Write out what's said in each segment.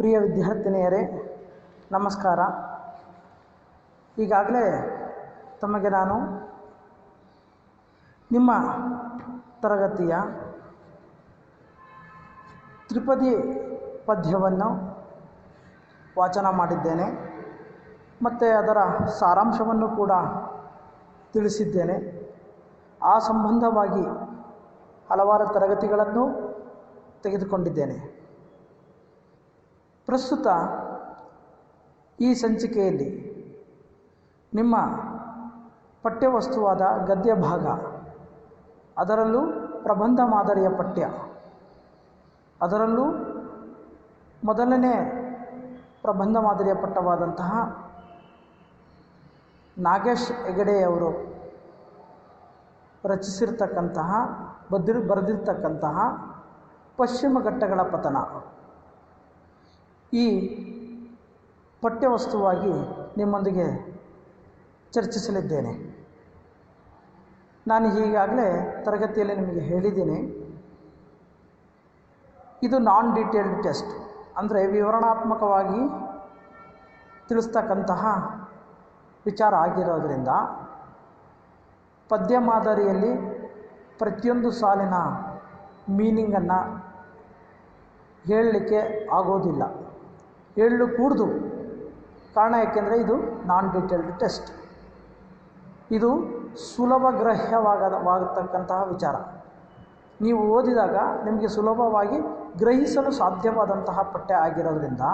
ಪ್ರಿಯ ವಿದ್ಯಾರ್ಥಿನಿಯರೇ ನಮಸ್ಕಾರ. ಈಗಾಗಲೇ ತಮಗೆ ನಾನು ನಿಮ್ಮ ತರಗತಿಯ ತ್ರಿಪದಿ ಪದ್ಯವನ್ನು ವಾಚನ ಮಾಡಿದ್ದೇನೆ ಮತ್ತು ಅದರ ಸಾರಾಂಶವನ್ನು ಕೂಡ ತಿಳಿಸಿದ್ದೇನೆ. ಆ ಸಂಬಂಧವಾಗಿ ಹಲವಾರು ತರಗತಿಗಳನ್ನು ತೆಗೆದುಕೊಂಡಿದ್ದೇನೆ. ಪ್ರಸ್ತುತ ಈ ಸಂಚಿಕೆಯಲ್ಲಿ ನಿಮ್ಮ ಪಠ್ಯವಸ್ತುವಾದ ಗದ್ಯ ಭಾಗ, ಅದರಲ್ಲೂ ಪ್ರಬಂಧ ಮಾದರಿಯ ಪಠ್ಯ, ಅದರಲ್ಲೂ ಮೊದಲನೇ ಪ್ರಬಂಧ ಮಾದರಿಯ ಪಠ್ಯವಾದಂತಹ ನಾಗೇಶ್ ಹೆಗಡೆಯವರು ರಚಿಸಿರ್ತಕ್ಕಂತಹ ಬರೆದಿರ್ತಕ್ಕಂತಹ ಪಶ್ಚಿಮ ಘಟ್ಟಗಳ ಪತನ ಈ ಪಠ್ಯವಸ್ತುವಾಗಿ ನಿಮ್ಮೊಂದಿಗೆ ಚರ್ಚಿಸಲಿದ್ದೇನೆ. ನಾನು ಈಗಾಗಲೇ ತರಗತಿಯಲ್ಲಿ ನಿಮಗೆ ಹೇಳಿದ್ದೀನಿ, ಇದು ನಾನ್ ಡೀಟೇಲ್ಡ್ ಟೆಸ್ಟ್, ಅಂದರೆ ವಿವರಣಾತ್ಮಕವಾಗಿ ತಿಳಿಸ್ತಕ್ಕಂತಹ ವಿಚಾರ ಆಗಿರೋದರಿಂದ ಪದ್ಯ ಮಾದರಿಯಲ್ಲಿ ಪ್ರತಿಯೊಂದು ಸಾಲಿನ ಮೀನಿಂಗನ್ನು ಹೇಳಲಿಕ್ಕೆ ಆಗೋದಿಲ್ಲ, ಹೇಳಲು ಕೂಡದು. ಕಾರಣ ಏಕೆಂದರೆ ಇದು ನಾನ್ ಡೀಟೇಲ್ಡ್ ಟೆಸ್ಟ್. ಇದು ಸುಲಭ ಗ್ರಾಹ್ಯವಾಗತಕ್ಕಂತಹ ವಿಚಾರ. ನೀವು ಓದಿದಾಗ ನಿಮಗೆ ಸುಲಭವಾಗಿ ಗ್ರಹಿಸಲು ಸಾಧ್ಯವಾದಂತಹ ಪಠ್ಯ ಆಗಿರೋದ್ರಿಂದ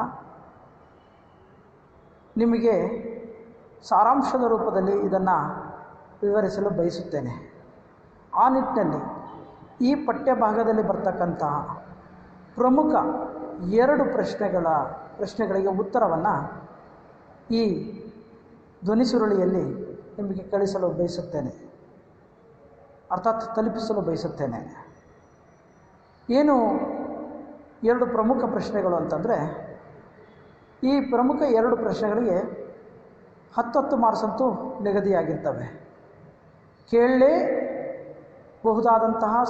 ನಿಮಗೆ ಸಾರಾಂಶದ ರೂಪದಲ್ಲಿ ಇದನ್ನು ವಿವರಿಸಲು ಬಯಸುತ್ತೇನೆ. ಆ ನಿಟ್ಟಿನಲ್ಲಿ ಈ ಪಠ್ಯ ಭಾಗದಲ್ಲಿ ಬರ್ತಕ್ಕಂತಹ ಪ್ರಮುಖ 2 ಪ್ರಶ್ನೆಗಳಿಗೆ ಉತ್ತರವನ್ನು ಈ ಧ್ವನಿಸುರುಳಿಯಲ್ಲಿ ನಿಮಗೆ ಕಳಿಸಲು ಬಯಸುತ್ತೇನೆ, ಅರ್ಥಾತ್ ತಲುಪಿಸಲು ಬಯಸುತ್ತೇನೆ. ಏನು 2 ಪ್ರಮುಖ ಪ್ರಶ್ನೆಗಳು ಅಂತಂದರೆ, ಈ ಪ್ರಮುಖ 2 ಪ್ರಶ್ನೆಗಳಿಗೆ 10 ಮಾರ್ಕ್ಸ್ ಅಂತೂ ನಿಗದಿಯಾಗಿರ್ತವೆ. ಕೇಳಲೇಬಹುದಾದಂತಹ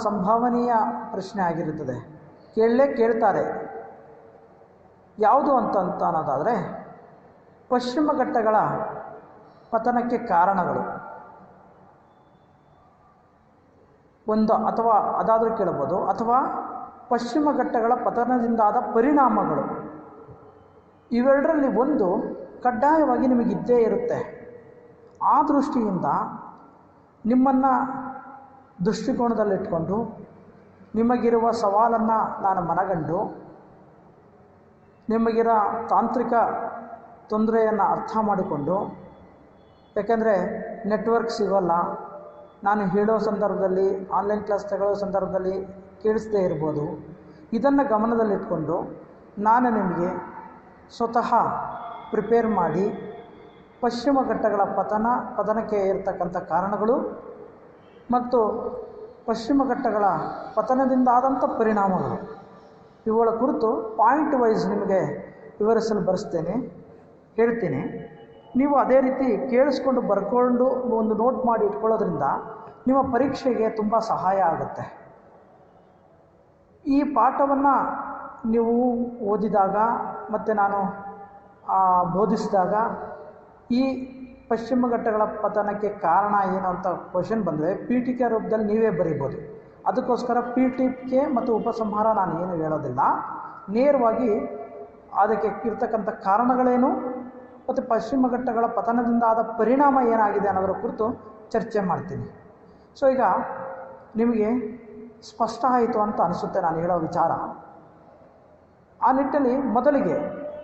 ಸಂಭಾವನೀಯ ಪ್ರಶ್ನೆ ಆಗಿರುತ್ತದೆ, ಕೇಳ್ತಾರೆ. ಯಾವುದು ಅಂತ ಅನ್ನೋದಾದರೆ, ಪಶ್ಚಿಮ ಘಟ್ಟಗಳ ಪತನಕ್ಕೆ ಕಾರಣಗಳು ಒಂದು, ಅಥವಾ ಅದಾದರೂ ಕೇಳಬಹುದು, ಅಥವಾ ಪಶ್ಚಿಮ ಘಟ್ಟಗಳ ಪತನದಿಂದಾದ ಪರಿಣಾಮಗಳು. ಇವೆರಡರಲ್ಲಿ ಒಂದು ಕಡ್ಡಾಯವಾಗಿ ನಿಮಗಿದ್ದೇ ಇರುತ್ತೆ. ಆ ದೃಷ್ಟಿಯಿಂದ ನಿಮ್ಮನ್ನು ದೃಷ್ಟಿಕೋನದಲ್ಲಿಟ್ಕೊಂಡು ನಿಮಗಿರುವ ಸವಾಲನ್ನು ನಾನು ಮನಗಂಡು ನಿಮಗಿರೋ ತಾಂತ್ರಿಕ ತೊಂದರೆಯನ್ನು ಅರ್ಥ ಮಾಡಿಕೊಂಡು, ಯಾಕೆಂದರೆ ನೆಟ್ವರ್ಕ್ ಸಿಗೋಲ್ಲ, ನಾನು ಹೇಳೋ ಸಂದರ್ಭದಲ್ಲಿ ಆನ್ಲೈನ್ ಕ್ಲಾಸ್ ತಗೊಳ್ಳೋ ಸಂದರ್ಭದಲ್ಲಿ ಕೇಳಿಸದೇ ಇರ್ಬೋದು. ಇದನ್ನು ಗಮನದಲ್ಲಿಟ್ಕೊಂಡು ನಾನು ನಿಮಗೆ ಸ್ವತಃ ಪ್ರಿಪೇರ್ ಮಾಡಿ ಪಶ್ಚಿಮ ಘಟ್ಟಗಳ ಪತನಕ್ಕೆ ಇರತಕ್ಕಂಥ ಕಾರಣಗಳು ಮತ್ತು ಪಶ್ಚಿಮ ಘಟ್ಟಗಳ ಪತನದಿಂದಾದಂಥ ಪರಿಣಾಮಗಳು, ಇವುಗಳ ಕುರಿತು ಪಾಯಿಂಟ್ ವೈಸ್ ನಿಮಗೆ ವಿವರಿಸಲು ಹೇಳ್ತೀನಿ. ನೀವು ಅದೇ ರೀತಿ ಕೇಳಿಸ್ಕೊಂಡು ಬರ್ಕೊಂಡು ಒಂದು ನೋಟ್ ಮಾಡಿ ಇಟ್ಕೊಳ್ಳೋದ್ರಿಂದ ನಿಮ್ಮ ಪರೀಕ್ಷೆಗೆ ತುಂಬ ಸಹಾಯ ಆಗುತ್ತೆ. ಈ ಪಾಠವನ್ನು ನೀವು ಓದಿದಾಗ ಮತ್ತು ನಾನು ಬೋಧಿಸಿದಾಗ ಈ ಪಶ್ಚಿಮ ಘಟ್ಟಗಳ ಪತನಕ್ಕೆ ಕಾರಣ ಏನು ಅಂತ ಕ್ವಶನ್ ಬಂದರೆ ಪೀಠಿಕೆ ರೂಪದಲ್ಲಿ ನೀವೇ ಬರೀಬೋದು. ಅದಕ್ಕೋಸ್ಕರ ಪೀಠಿಕೆ ಮತ್ತು ಉಪಸಂಹಾರ ನಾನು ಏನು ಹೇಳೋದಿಲ್ಲ, ನೇರವಾಗಿ ಅದಕ್ಕೆ ಇರ್ತಕ್ಕಂಥ ಕಾರಣಗಳೇನು ಮತ್ತು ಪಶ್ಚಿಮ ಘಟ್ಟಗಳ ಪತನದಿಂದ ಆದ ಪರಿಣಾಮ ಏನಾಗಿದೆ ಅನ್ನೋದರ ಕುರಿತು ಚರ್ಚೆ ಮಾಡ್ತೀನಿ. ಸೊ ಈಗ ನಿಮಗೆ ಸ್ಪಷ್ಟ ಆಯಿತು ಅಂತ ಅನಿಸುತ್ತೆ ನಾನು ಹೇಳೋ ವಿಚಾರ. ಆ ನಿಟ್ಟಿನಲ್ಲಿ ಮೊದಲಿಗೆ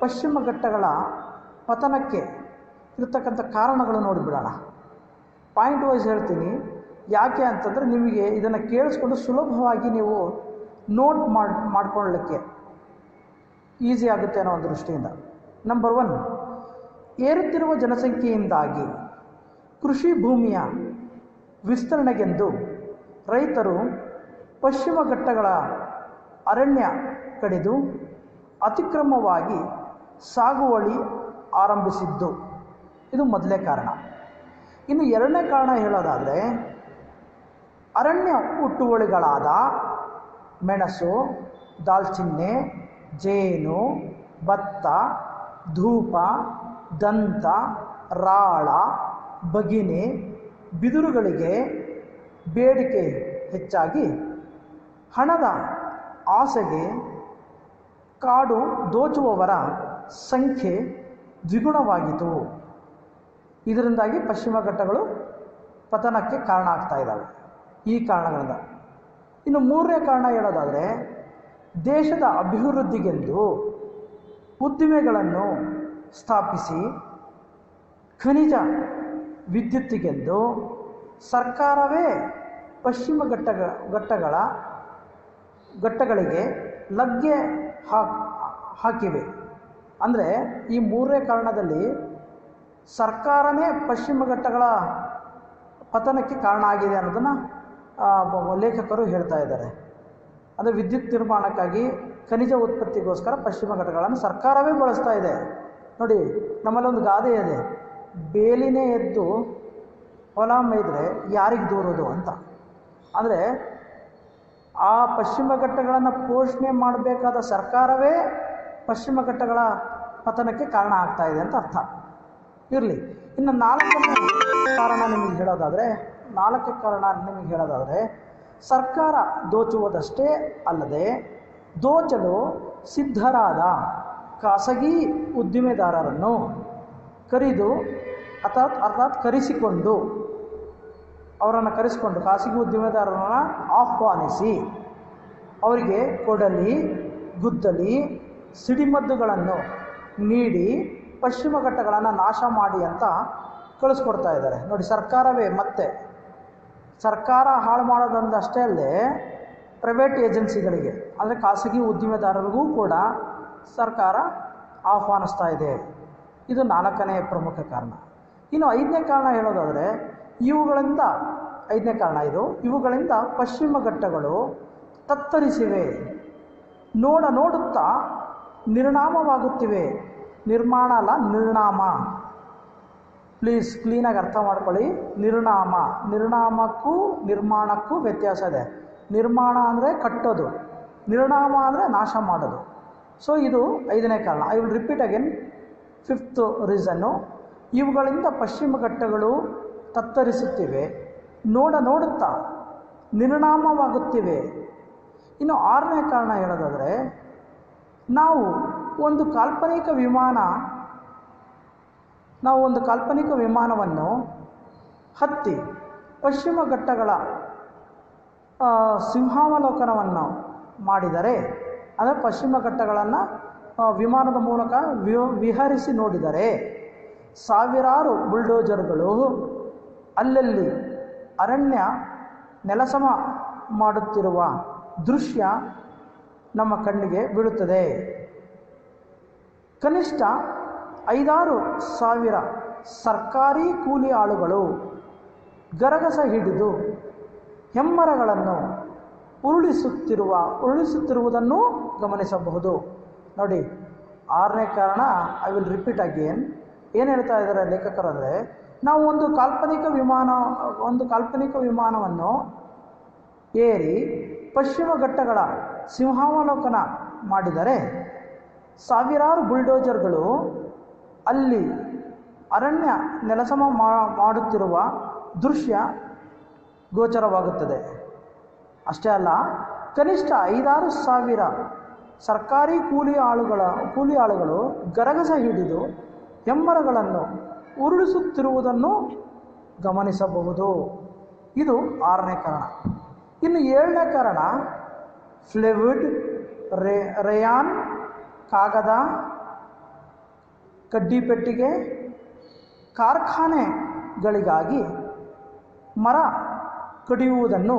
ಪಶ್ಚಿಮ ಘಟ್ಟಗಳ ಪತನಕ್ಕೆ ಇರ್ತಕ್ಕಂಥ ಕಾರಣಗಳು ನೋಡಿಬಿಡೋಣ. ಪಾಯಿಂಟ್ ವೈಸ್ ಹೇಳ್ತೀನಿ. ಯಾಕೆ ಅಂತಂದರೆ ನಿಮಗೆ ಇದನ್ನು ಕೇಳಿಸ್ಕೊಂಡು ಸುಲಭವಾಗಿ ನೀವು ನೋಟ್ ಮಾಡ್ಕೊಳ್ಳಲಿಕ್ಕೆ ಈಸಿ ಆಗುತ್ತೆ ಅನ್ನೋ ಒಂದು ದೃಷ್ಟಿಯಿಂದ. ನಂಬರ್ 1, ಏರುತ್ತಿರುವ ಜನಸಂಖ್ಯೆಯಿಂದಾಗಿ ಕೃಷಿ ಭೂಮಿಯ ವಿಸ್ತರಣೆಗೆಂದು ರೈತರು ಪಶ್ಚಿಮ ಘಟ್ಟಗಳ ಅರಣ್ಯ ಕಡಿದು ಅತಿಕ್ರಮವಾಗಿ ಸಾಗುವಳಿ ಆರಂಭಿಸಿದ್ದು, ಇದು ಮೊದಲನೇ ಕಾರಣ. ಇನ್ನು 2ನೇ ಕಾರಣ ಹೇಳೋದಾದರೆ, ಅರಣ್ಯ ಹುಟ್ಟುವಳಿಗಳಾದ ಮೆಣಸು, ದಾಲ್ಚಿನ್ನೆ, ಜೇನು, ಭತ್ತ, ಧೂಪ, ದಂತ, ರಾಳ, ಬಗಿನೆ, ಬಿದಿರುಗಳಿಗೆ ಬೇಡಿಕೆ ಹೆಚ್ಚಾಗಿ ಹಣದ ಆಸೆಗೆ ಕಾಡು ದೋಚುವವರ ಸಂಖ್ಯೆ ದ್ವಿಗುಣವಾಗಿತು. ಇದರಿಂದಾಗಿ ಪಶ್ಚಿಮ ಘಟ್ಟಗಳು ಪತನಕ್ಕೆ ಕಾರಣ ಆಗ್ತಾ ಇದ್ದಾವೆ. ಈ ಕಾರಣಗಳಿಂದ. ಇನ್ನು ಮೂರನೇ ಕಾರಣ ಹೇಳೋದಾದರೆ, ದೇಶದ ಅಭಿವೃದ್ಧಿಗೆಂದು ಉದ್ದಿಮೆಗಳನ್ನು ಸ್ಥಾಪಿಸಿ ಖನಿಜ ವಿದ್ಯುತ್ತಿಗೆಂದು ಸರ್ಕಾರವೇ ಪಶ್ಚಿಮ ಘಟ್ಟಗಳಿಗೆ ಲಗ್ಗೆ ಹಾಕಿವೆ. ಅಂದರೆ ಈ ಮೂರನೇ ಕಾರಣದಲ್ಲಿ ಸರ್ಕಾರನೇ ಪಶ್ಚಿಮ ಘಟ್ಟಗಳ ಪತನಕ್ಕೆ ಕಾರಣ ಆಗಿದೆ ಅನ್ನೋದನ್ನು ಲೇಖಕರು ಹೇಳ್ತಾ ಇದ್ದಾರೆ. ಅಂದರೆ ವಿದ್ಯುತ್ ನಿರ್ಮಾಣಕ್ಕಾಗಿ, ಖನಿಜ ಉತ್ಪತ್ತಿಗೋಸ್ಕರ ಪಶ್ಚಿಮ ಘಟ್ಟಗಳನ್ನು ಸರ್ಕಾರವೇ ಬಳಸ್ತಾ ಇದೆ. ನೋಡಿ, ನಮ್ಮಲ್ಲೊಂದು ಗಾದೆ ಇದೆ, ಬೇಲಿನೇ ಎದ್ದು ಹೊಲ ಮೇಯ್ದರೆ ಯಾರಿಗೆ ದೂರೋದು ಅಂತ. ಅಂದರೆ ಆ ಪಶ್ಚಿಮ ಘಟ್ಟಗಳನ್ನು ಪೋಷಣೆ ಮಾಡಬೇಕಾದ ಸರ್ಕಾರವೇ ಪಶ್ಚಿಮ ಘಟ್ಟಗಳ ಪತನಕ್ಕೆ ಕಾರಣ ಆಗ್ತಾ ಇದೆ ಅಂತ ಅರ್ಥ. ಇರಲಿ. ಇನ್ನು ನಾಲ್ಕನೇ ಕಾರಣ ನಿಮಗೆ ಹೇಳೋದಾದರೆ ಸರ್ಕಾರ ದೋಚುವುದಷ್ಟೇ ಅಲ್ಲದೆ ದೋಚಲು ಸಿದ್ಧರಾದ ಖಾಸಗಿ ಉದ್ದಿಮೆದಾರರನ್ನು ಕರೆಸಿಕೊಂಡು ಖಾಸಗಿ ಉದ್ದಿಮೆದಾರರನ್ನು ಆಹ್ವಾನಿಸಿ ಅವರಿಗೆ ಕೊಡಲಿ, ಗುದ್ದಲಿ, ಸಿಡಿಮದ್ದುಗಳನ್ನು ನೀಡಿ ಪಶ್ಚಿಮ ಘಟ್ಟಗಳನ್ನು ನಾಶ ಮಾಡಿ ಅಂತ ಕಳಿಸ್ಕೊಡ್ತಾ ಇದ್ದಾರೆ. ನೋಡಿ, ಸರ್ಕಾರವೇ ಮತ್ತೆ ಸರ್ಕಾರ ಹಾಳು ಮಾಡೋದೊಂದು ಅಷ್ಟೇ ಅಲ್ಲದೆ ಪ್ರೈವೇಟ್ ಏಜೆನ್ಸಿಗಳಿಗೆ, ಅಂದರೆ ಖಾಸಗಿ ಉದ್ದಿಮೆದಾರರಿಗೂ ಕೂಡ ಸರ್ಕಾರ ಆಹ್ವಾನಿಸ್ತಾ ಇದೆ. ಇದು ನಾಲ್ಕನೇ ಪ್ರಮುಖ ಕಾರಣ. ಇನ್ನು ಐದನೇ ಕಾರಣ ಹೇಳೋದಾದರೆ, ಇವುಗಳಿಂದ ಪಶ್ಚಿಮ ಘಟ್ಟಗಳು ತತ್ತರಿಸಿವೆ, ನೋಡುತ್ತಾ ನಿರ್ನಾಮವಾಗುತ್ತಿವೆ. ನಿರ್ಮಾಣ ಅಲ್ಲ, ನಿರ್ನಾಮ. ಪ್ಲೀಸ್ ಕ್ಲೀನಾಗಿ ಅರ್ಥ ಮಾಡ್ಕೊಳ್ಳಿ. ನಿರ್ನಾಮಕ್ಕೂ ನಿರ್ಮಾಣಕ್ಕೂ ವ್ಯತ್ಯಾಸ ಇದೆ. ನಿರ್ಮಾಣ ಅಂದರೆ ಕಟ್ಟೋದು, ನಿರ್ನಾಮ ಅಂದರೆ ನಾಶ ಮಾಡೋದು. ಸೊ ಇದು ಐದನೇ ಕಾರಣ. I will repeat again. Fifth reason, ಇವುಗಳಿಂದ ಪಶ್ಚಿಮ ಘಟ್ಟಗಳು ತತ್ತರಿಸುತ್ತಿವೆ, ನೋಡುತ್ತಾ ನಿರ್ನಾಮವಾಗುತ್ತಿವೆ. ಇನ್ನು ಆರನೇ ಕಾರಣ ಹೇಳೋದಾದರೆ, ನಾವು ಒಂದು ಕಾಲ್ಪನಿಕ ವಿಮಾನವನ್ನು ಹತ್ತಿ ಪಶ್ಚಿಮ ಘಟ್ಟಗಳ ಸಿಂಹಾವಲೋಕನವನ್ನು ಮಾಡಿದರೆ, ಅಂದರೆ ಪಶ್ಚಿಮ ಘಟ್ಟಗಳನ್ನು ವಿಮಾನದ ಮೂಲಕ ವಿಹರಿಸಿ ನೋಡಿದರೆ ಸಾವಿರಾರು ಬುಲ್ಡೋಜರ್ಗಳು ಅಲ್ಲಲ್ಲಿ ಅರಣ್ಯ ನೆಲಸಮ ಮಾಡುತ್ತಿರುವ ದೃಶ್ಯ ನಮ್ಮ ಕಣ್ಣಿಗೆ ಬೀಳುತ್ತದೆ. ಕನಿಷ್ಠ 5-6 ಸಾವಿರ ಸರ್ಕಾರಿ ಕೂಲಿ ಆಳುಗಳು ಗರಗಸ ಹಿಡಿದು ಹೆಮ್ಮರಗಳನ್ನು ಉರುಳಿಸುತ್ತಿರುವುದನ್ನು ಗಮನಿಸಬಹುದು. ನೋಡಿ, ಆರನೇ ಕಾರಣ. I will repeat again. ಏನು ಹೇಳ್ತಾ ಇದ್ದಾರೆ ಲೇಖಕರು ಅಂದರೆ, ನಾವು ಒಂದು ಕಾಲ್ಪನಿಕ ವಿಮಾನವನ್ನು ಏರಿ ಪಶ್ಚಿಮ ಘಟ್ಟಗಳ ಸಿಂಹಾವಲೋಕನ ಮಾಡಿದರೆ ಸಾವಿರಾರು ಬುಲ್ಡೋಜರ್ಗಳು ಅಲ್ಲಿ ಅರಣ್ಯ ನೆಲಸಮ ಮಾಡುತ್ತಿರುವ ದೃಶ್ಯ ಗೋಚರವಾಗುತ್ತದೆ. ಅಷ್ಟೇ ಅಲ್ಲ, ಕನಿಷ್ಠ 5-6 ಸಾವಿರ ಸರ್ಕಾರಿ ಕೂಲಿ ಆಳುಗಳು ಗರಗಸ ಹಿಡಿದು ಹೆಮ್ಮರಗಳನ್ನು ಉರುಳಿಸುತ್ತಿರುವುದನ್ನು ಗಮನಿಸಬಹುದು. ಇದು ಆರನೇ ಕಾರಣ. ಇನ್ನು ಏಳನೇ ಕಾರಣ, ಫ್ಲೈವುಡ್, ರೇಯಾನ್, ಕಾಗದ, ಕಡ್ಡಿಪೆಟ್ಟಿಗೆ ಕಾರ್ಖಾನೆಗಳಿಗಾಗಿ ಮರ ಕಡಿಯುವುದನ್ನು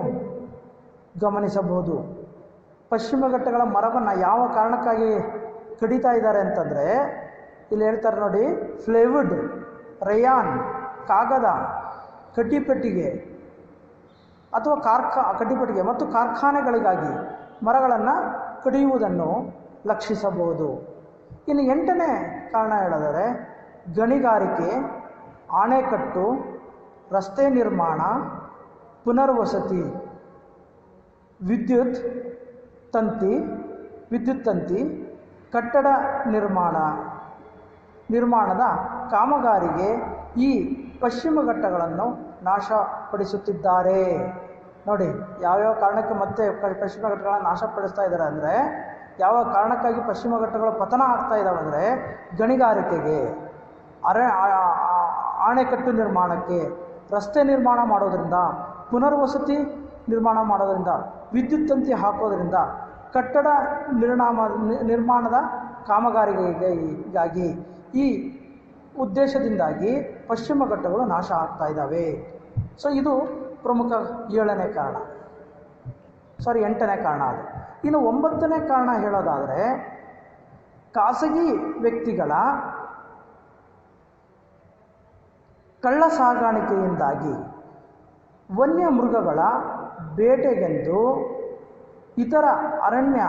ಗಮನಿಸಬಹುದು. ಪಶ್ಚಿಮ ಘಟ್ಟಗಳ ಮರವನ್ನು ಯಾವ ಕಾರಣಕ್ಕಾಗಿ ಕಡಿತಾ ಇದ್ದಾರೆ ಅಂತಂದರೆ, ಇಲ್ಲಿ ಹೇಳ್ತಾರೆ ನೋಡಿ, ಫ್ಲೈವುಡ್, ರೇಯಾನ್, ಕಾಗದ, ಕಡ್ಡಿಪೆಟ್ಟಿಗೆ ಮತ್ತು ಕಾರ್ಖಾನೆಗಳಿಗಾಗಿ ಮರಗಳನ್ನು ಕಡಿಯುವುದನ್ನು ಲಕ್ಷಿಸಬಹುದು. ಇನ್ನು 8ನೇ ಕಾರಣ ಹೇಳಿದರೆ, ಗಣಿಗಾರಿಕೆ, ಆಣೆಕಟ್ಟು, ರಸ್ತೆ ನಿರ್ಮಾಣ, ಪುನರ್ವಸತಿ, ವಿದ್ಯುತ್ ತಂತಿ, ಕಟ್ಟಡ ನಿರ್ಮಾಣದ ಕಾಮಗಾರಿಗೆ ಈ ಪಶ್ಚಿಮ ಘಟ್ಟಗಳನ್ನು ನಾಶಪಡಿಸುತ್ತಿದ್ದಾರೆ. ನೋಡಿ ಯಾವ್ಯಾವ ಕಾರಣಕ್ಕೆ ಮತ್ತೆ ಪಶ್ಚಿಮ ಘಟ್ಟಗಳನ್ನು ನಾಶಪಡಿಸ್ತಾ ಇದ್ದಾರೆ ಅಂದರೆ, ಯಾವ ಕಾರಣಕ್ಕಾಗಿ ಪಶ್ಚಿಮ ಘಟ್ಟಗಳು ಪತನ ಆಗ್ತಾ ಇದ್ದಾವೆ ಅಂದರೆ, ಗಣಿಗಾರಿಕೆಗೆ, ಆಣೆಕಟ್ಟು ನಿರ್ಮಾಣಕ್ಕೆ, ರಸ್ತೆ ನಿರ್ಮಾಣ ಮಾಡೋದರಿಂದ, ಪುನರ್ವಸತಿ ನಿರ್ಮಾಣ ಮಾಡೋದರಿಂದ, ವಿದ್ಯುತ್ ತಂತಿ ಹಾಕೋದರಿಂದ, ಕಟ್ಟಡ ನಿರ್ಮಾಣದ ಕಾಮಗಾರಿಕೆಗಾಗಿ ಈ ಉದ್ದೇಶದಿಂದಾಗಿ ಪಶ್ಚಿಮ ಘಟ್ಟಗಳು ನಾಶ ಆಗ್ತಾ ಇದ್ದಾವೆ. ಸೊ ಇದು ಪ್ರಮುಖ 7ನೇ ಕಾರಣ, 8ನೇ ಕಾರಣ. ಅದು ಇನ್ನು 9ನೇ ಕಾರಣ ಹೇಳೋದಾದರೆ, ಖಾಸಗಿ ವ್ಯಕ್ತಿಗಳ ಕಳ್ಳ ಸಾಗಾಣಿಕೆಯಿಂದಾಗಿ ವನ್ಯ ಮೃಗಗಳ ಬೇಟೆಗೆಂದು ಇತರ ಅರಣ್ಯ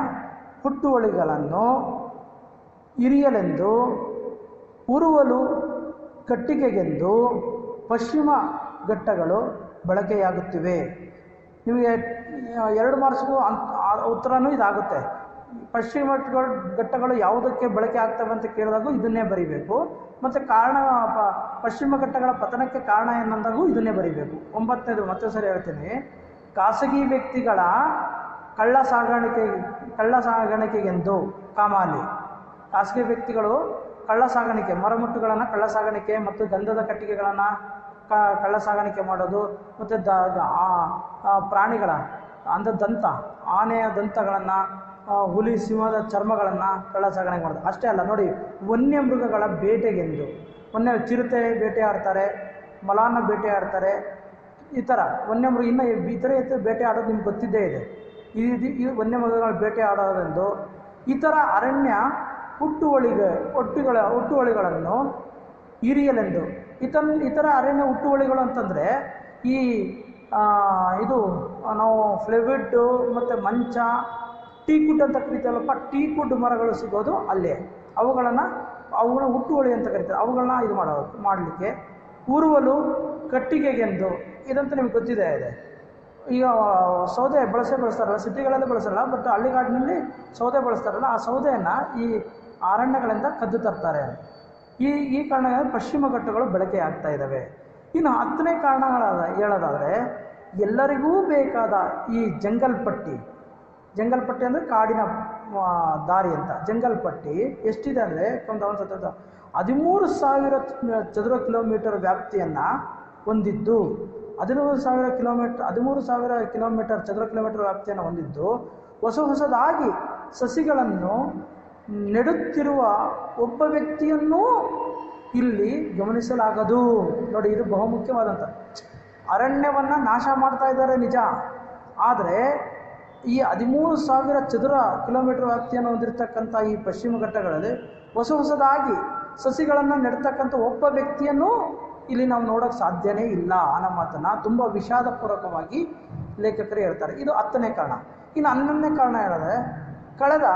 ಹುಟ್ಟುವಳಿಗಳನ್ನು ಇರಿಯಲೆಂದು ಉರುವಲು ಕಟ್ಟಿಗೆಗೆಂದು ಪಶ್ಚಿಮ ಘಟ್ಟಗಳು ಬಳಕೆಯಾಗುತ್ತಿವೆ. ನಿಮಗೆ 2 ಮಾರ್ಕ್ಸ್ಗೂ ಉತ್ತರನೂ ಇದಾಗುತ್ತೆ. ಪಶ್ಚಿಮ ಘಟ್ಟಗಳು ಯಾವುದಕ್ಕೆ ಬಳಕೆ ಆಗ್ತವೆ ಅಂತ ಕೇಳಿದಾಗೂ ಇದನ್ನೇ ಬರೀಬೇಕು, ಮತ್ತು ಕಾರಣ ಪಶ್ಚಿಮ ಘಟ್ಟಗಳ ಪತನಕ್ಕೆ ಕಾರಣ ಏನಂದಾಗೂ ಇದನ್ನೇ ಬರೀಬೇಕು. 9ನೇದು ಮತ್ತೆ ಸರಿ ಹೇಳ್ತೀನಿ, ಖಾಸಗಿ ವ್ಯಕ್ತಿಗಳ ಕಳ್ಳ ಸಾಗಾಣಿಕೆಗೆಂದು ಕಾಮಾಲಿ, ಖಾಸಗಿ ವ್ಯಕ್ತಿಗಳು ಕಳ್ಳ ಸಾಗಾಣಿಕೆ, ಮರಮುಟ್ಟುಗಳನ್ನು ಕಳ್ಳ ಸಾಗಾಣಿಕೆ ಮತ್ತು ಗಂಧದ ಕಟ್ಟಿಗೆಗಳನ್ನು ಕಳ್ಳ ಸಾಗಾಣಿಕೆ ಮಾಡೋದು, ಮತ್ತು ಪ್ರಾಣಿಗಳ ದಂತ, ಆನೆಯ ದಂತಗಳನ್ನು, ಹುಲಿ ಸಿಂಹದ ಚರ್ಮಗಳನ್ನು ಕಳ್ಳ ಸಾಗಾಣಿಕೆ ಮಾಡೋದು. ಅಷ್ಟೇ ಅಲ್ಲ ನೋಡಿ, ವನ್ಯ ಮೃಗಗಳ ಬೇಟೆಗೆಂದು, ಚಿರತೆ ಬೇಟೆ ಆಡ್ತಾರೆ, ಮಲಾನ ಬೇಟೆ ಆಡ್ತಾರೆ, ಈ ಥರ ವನ್ಯಮೃಗ, ಇನ್ನು ಇತರೆ ಬೇಟೆ ಆಡೋದು ನಿಮ್ಗೆ ಗೊತ್ತಿದ್ದೇ ಇದೆ. ಈ ವನ್ಯಮೃಗಗಳ ಬೇಟೆ ಆಡೋದೆಂದು ಇತರ ಅರಣ್ಯ ಹುಟ್ಟುವಳಿಗಳನ್ನು ಇರಿಯಲೆಂದು. ಇತರ ಅರಣ್ಯ ಹುಟ್ಟುವಳಿಗಳು ಅಂತಂದರೆ ಇದು ನಾವು ಫ್ಲೆವಿಡ್ಡು ಮತ್ತು ಮಂಚ, ಟೀಕುಡ್ ಅಂತ ಕರಿತೀವಲ್ಲಪ್ಪ, ಟೀಕುಡ್ ಮರಗಳು ಸಿಗೋದು ಅಲ್ಲೇ, ಅವುಗಳ ಹುಟ್ಟುವಳಿ ಅಂತ ಕರಿತಾರೆ. ಅವುಗಳನ್ನ ಇದು ಮಾಡಲಿಕ್ಕೆ ಉರುವಲು ಕಟ್ಟಿಗೆಗೆಂದು, ಇದಂತ ನಿಮ್ಗೆ ಗೊತ್ತಿದೆ ಇದೆ. ಈಗ ಸೌದೆ ಬಳಸ್ತಾರಲ್ಲ, ಸಿಟಿಗಳಲ್ಲಿ ಬಳಸಲ್ಲ, ಬಟ್ ಹಳ್ಳಿಗಾಡಿನಲ್ಲಿ ಸೌದೆ ಬಳಸ್ತಾರಲ್ಲ, ಆ ಸೌದೆಯನ್ನು ಈ ಅರಣ್ಯಗಳಿಂದ ಕದ್ದು ತರ್ತಾರೆ. ಈ ಕಾರಣದಿಂದ ಪಶ್ಚಿಮ ಘಟ್ಟಗಳು ಬಳಕೆ ಆಗ್ತಾ ಇದ್ದಾವೆ. ಇನ್ನು 10ನೇ ಹೇಳೋದಾದರೆ, ಎಲ್ಲರಿಗೂ ಬೇಕಾದ ಈ ಜಂಗಲ್ ಪಟ್ಟಿ ಅಂದರೆ ಕಾಡಿನ ದಾರಿ ಅಂತ. ಜಂಗಲ್ ಪಟ್ಟಿ ಎಷ್ಟಿದೆ ಅಂದರೆ 13,000 ಚದುರ ಕಿಲೋಮೀಟರ್ ವ್ಯಾಪ್ತಿಯನ್ನು ಹೊಂದಿದ್ದು, 13,000 ಕಿಲೋಮೀಟರ್ ಚದುರ ಕಿಲೋಮೀಟರ್ ವ್ಯಾಪ್ತಿಯನ್ನು ಹೊಂದಿದ್ದು, ಹೊಸದಾಗಿ ಸಸಿಗಳನ್ನು ನೆಡುತ್ತಿರುವ ಒಬ್ಬ ವ್ಯಕ್ತಿಯನ್ನೂ ಇಲ್ಲಿ ಗಮನಿಸಲಾಗದು. ನೋಡಿ, ಇದು ಬಹುಮುಖ್ಯವಾದಂಥ. ಅರಣ್ಯವನ್ನು ನಾಶ ಮಾಡ್ತಾ ಇದ್ದಾರೆ ನಿಜ, ಆದರೆ ಈ 13,000 ಚದುರ ಕಿಲೋಮೀಟರ್ ವ್ಯಾಪ್ತಿಯನ್ನು ಹೊಂದಿರತಕ್ಕಂಥ ಈ ಪಶ್ಚಿಮ ಘಟ್ಟಗಳಲ್ಲಿ ಹೊಸದಾಗಿ ಸಸಿಗಳನ್ನು ನೆಡ್ತಕ್ಕಂಥ ಒಬ್ಬ ವ್ಯಕ್ತಿಯನ್ನು ಇಲ್ಲಿ ನಾವು ನೋಡೋಕ್ಕೆ ಸಾಧ್ಯನೇ ಇಲ್ಲ ಅನ್ನೋ ಮಾತನ್ನು ತುಂಬ ವಿಷಾದಪೂರ್ವಕವಾಗಿ ಲೇಖಕರು ಹೇಳ್ತಾರೆ. ಇದು 10ನೇ ಕಾರಣ. ಇನ್ನು 11ನೇ ಕಾರಣ ಹೇಳಿದ್ರೆ, ಕಳೆದ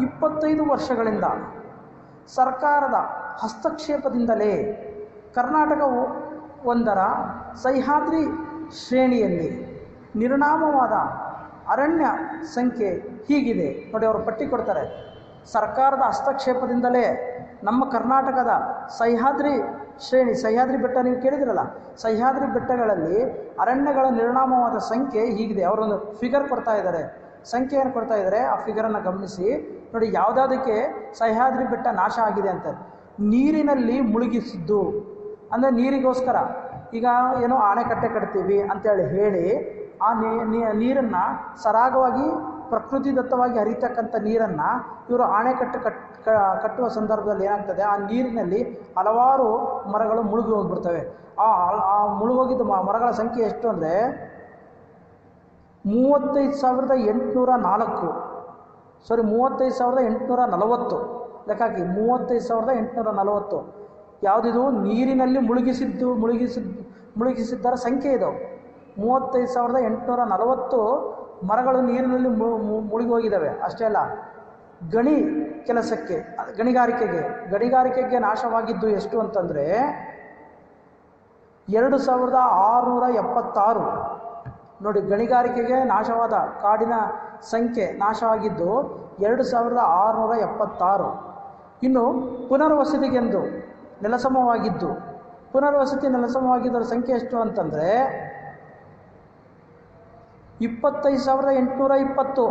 25 ವರ್ಷಗಳಿಂದ ಸರ್ಕಾರದ ಹಸ್ತಕ್ಷೇಪದಿಂದಲೇ ಕರ್ನಾಟಕವು ಒಂದರ ಸಹ್ಯಾದ್ರಿ ಶ್ರೇಣಿಯಲ್ಲಿ ನಿರ್ನಾಮವಾದ ಅರಣ್ಯ ಸಂಖ್ಯೆ ಹೀಗಿದೆ. ನೋಡಿ, ಅವರು ಪಟ್ಟಿ ಕೊಡ್ತಾರೆ. ಸರ್ಕಾರದ ಹಸ್ತಕ್ಷೇಪದಿಂದಲೇ ನಮ್ಮ ಕರ್ನಾಟಕದ ಸಹ್ಯಾದ್ರಿ ಬೆಟ್ಟ, ನೀವು ಕೇಳಿದಿರಲ್ಲ, ಸಹ್ಯಾದ್ರಿ ಬೆಟ್ಟಗಳಲ್ಲಿ ಅರಣ್ಯಗಳ ನಿರ್ನಾಮವಾದ ಸಂಖ್ಯೆ ಹೀಗಿದೆ. ಅವರೊಂದು ಫಿಗರ್ ಕೊಡ್ತಾ ಇದ್ದಾರೆ, ಸಂಖ್ಯೆಯನ್ನು ಕೊಡ್ತಾ ಇದ್ದಾರೆ. ಆ ಫಿಗರನ್ನು ಗಮನಿಸಿ ನೋಡಿ, ಯಾವುದಕ್ಕೆ ಸಹ್ಯಾದ್ರಿ ಬೆಟ್ಟ ನಾಶ ಆಗಿದೆ ಅಂತ. ನೀರಿನಲ್ಲಿ ಮುಳುಗಿಸಿದ್ದು, ಅಂದರೆ ನೀರಿಗೋಸ್ಕರ ಈಗ ಏನೋ ಅಣೆಕಟ್ಟೆ ಕಟ್ತೀವಿ ಅಂತೇಳಿ ಹೇಳಿ ಆ ನೀರನ್ನು ಸರಾಗವಾಗಿ ಪ್ರಕೃತಿದತ್ತವಾಗಿ ಹರಿತಕ್ಕಂಥ ನೀರನ್ನು ಇವರು ಅಣೆಕಟ್ಟು ಕಟ್ಟುವ ಸಂದರ್ಭದಲ್ಲಿ ಏನಾಗ್ತದೆ, ಆ ನೀರಿನಲ್ಲಿ ಹಲವಾರು ಮರಗಳು ಮುಳುಗಿ ಹೋಗ್ಬಿಡ್ತವೆ. ಆ ಮುಳುಗೋಗಿದ್ದ ಮರಗಳ ಸಂಖ್ಯೆ ಎಷ್ಟು ಅಂದರೆ 35,840 ಲೆಕ್ಕ ಹಾಕಿ. 35,840 ಯಾವುದಿದು? ನೀರಿನಲ್ಲಿ ಮುಳುಗಿಸಿದ್ದರ ಸಂಖ್ಯೆ ಇದು. 35,840 ಮರಗಳು ನೀರಿನಲ್ಲಿ ಮುಳುಗಿ ಹೋಗಿದ್ದಾವೆ. ಅಷ್ಟೇ ಅಲ್ಲ, ಗಣಿಗಾರಿಕೆಗೆ ನಾಶವಾಗಿದ್ದು ಎಷ್ಟು ಅಂತಂದರೆ 2,676 ನೋಡಿ, ಗಣಿಗಾರಿಕೆಗೆ ನಾಶವಾದ ಕಾಡಿನ ಸಂಖ್ಯೆ ನಾಶವಾಗಿದ್ದು 2676. ಇನ್ನು ಪುನರ್ವಸತಿಗೆಂದು ನೆಲಸಮವಾಗಿದ್ದು, ಪುನರ್ವಸತಿ ನೆಲಸಮವಾಗಿದ್ದರ ಸಂಖ್ಯೆ ಎಷ್ಟು ಅಂತಂದರೆ 25,820.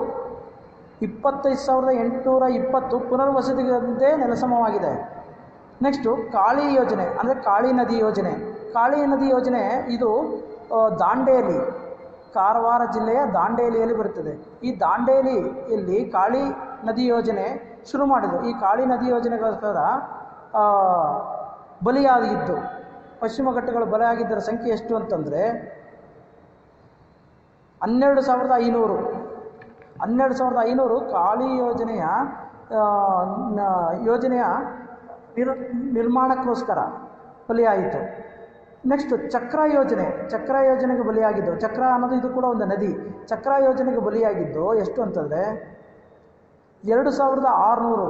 25,820 ಪುನರ್ವಸತಿಗಂತೆ ನೆಲಸಮವಾಗಿದೆ. ನೆಕ್ಸ್ಟು ಕಾಳಿ ಯೋಜನೆ ಅಂದರೆ ಕಾಳಿ ನದಿ ಯೋಜನೆ. ಕಾಳಿ ನದಿ ಯೋಜನೆ ಇದು ದಾಂಡೇಲಿ, ಕಾರವಾರ ಜಿಲ್ಲೆಯ ದಾಂಡೇಲಿಯಲ್ಲಿ ಬರುತ್ತದೆ. ಈ ದಾಂಡೇಲಿಯಲ್ಲಿ ಕಾಳಿ ನದಿ ಯೋಜನೆ ಶುರು ಮಾಡಿದರು. ಈ ಕಾಳಿ ನದಿ ಯೋಜನೆಗೋಸ್ಕರ ಬಲಿಯಾಗಿದ್ದು, ಪಶ್ಚಿಮ ಘಟ್ಟಗಳು ಬಲಿಯಾಗಿದ್ದರ ಸಂಖ್ಯೆ ಎಷ್ಟು ಅಂತಂದರೆ 12,500. 12,500 ಕಾಳಿ ಯೋಜನೆಯ ನಿರ್ಮಾಣಕ್ಕೋಸ್ಕರ ಬಲಿಯಾಯಿತು. ನೆಕ್ಸ್ಟ್ ಚಕ್ರ ಯೋಜನೆಗೆ ಬಲಿಯಾಗಿದ್ದು, ಚಕ್ರ ಅನ್ನೋದು ಇದು ಕೂಡ ಒಂದು ನದಿ. ಚಕ್ರ ಯೋಜನೆಗೆ ಬಲಿಯಾಗಿದ್ದು ಎಷ್ಟು ಅಂತಂದರೆ 2,600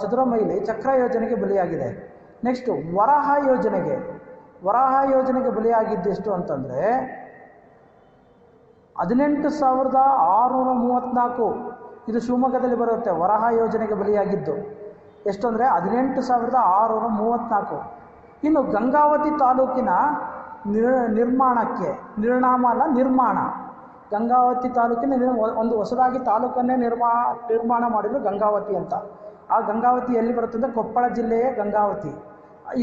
ಚದುರ ಮೈಲಿ ಚಕ್ರ ಯೋಜನೆಗೆ ಬಲಿಯಾಗಿದೆ. ನೆಕ್ಸ್ಟು ವರಾಹ ಯೋಜನೆಗೆ ಬಲಿಯಾಗಿದ್ದು ಎಷ್ಟು ಅಂತಂದರೆ 18,634. ಇದು ಶಿವಮೊಗ್ಗದಲ್ಲಿ ಬರುತ್ತೆ. ವರಾಹ ಯೋಜನೆಗೆ ಬಲಿಯಾಗಿದ್ದು ಎಷ್ಟು ಅಂದರೆ 18,634. ಇನ್ನು ಗಂಗಾವತಿ ತಾಲೂಕಿನ ನಿರ್ಮಾಣ ಗಂಗಾವತಿ ತಾಲೂಕಿನ ಒಂದು ಹೊಸದಾಗಿ ತಾಲೂಕನ್ನೇ ನಿರ್ಮಾಣ ಮಾಡಿದ್ರು ಗಂಗಾವತಿ ಅಂತ. ಆ ಗಂಗಾವತಿ ಎಲ್ಲಿ ಬರುತ್ತೆ ಅಂದರೆ ಕೊಪ್ಪಳ ಜಿಲ್ಲೆಯ ಗಂಗಾವತಿ.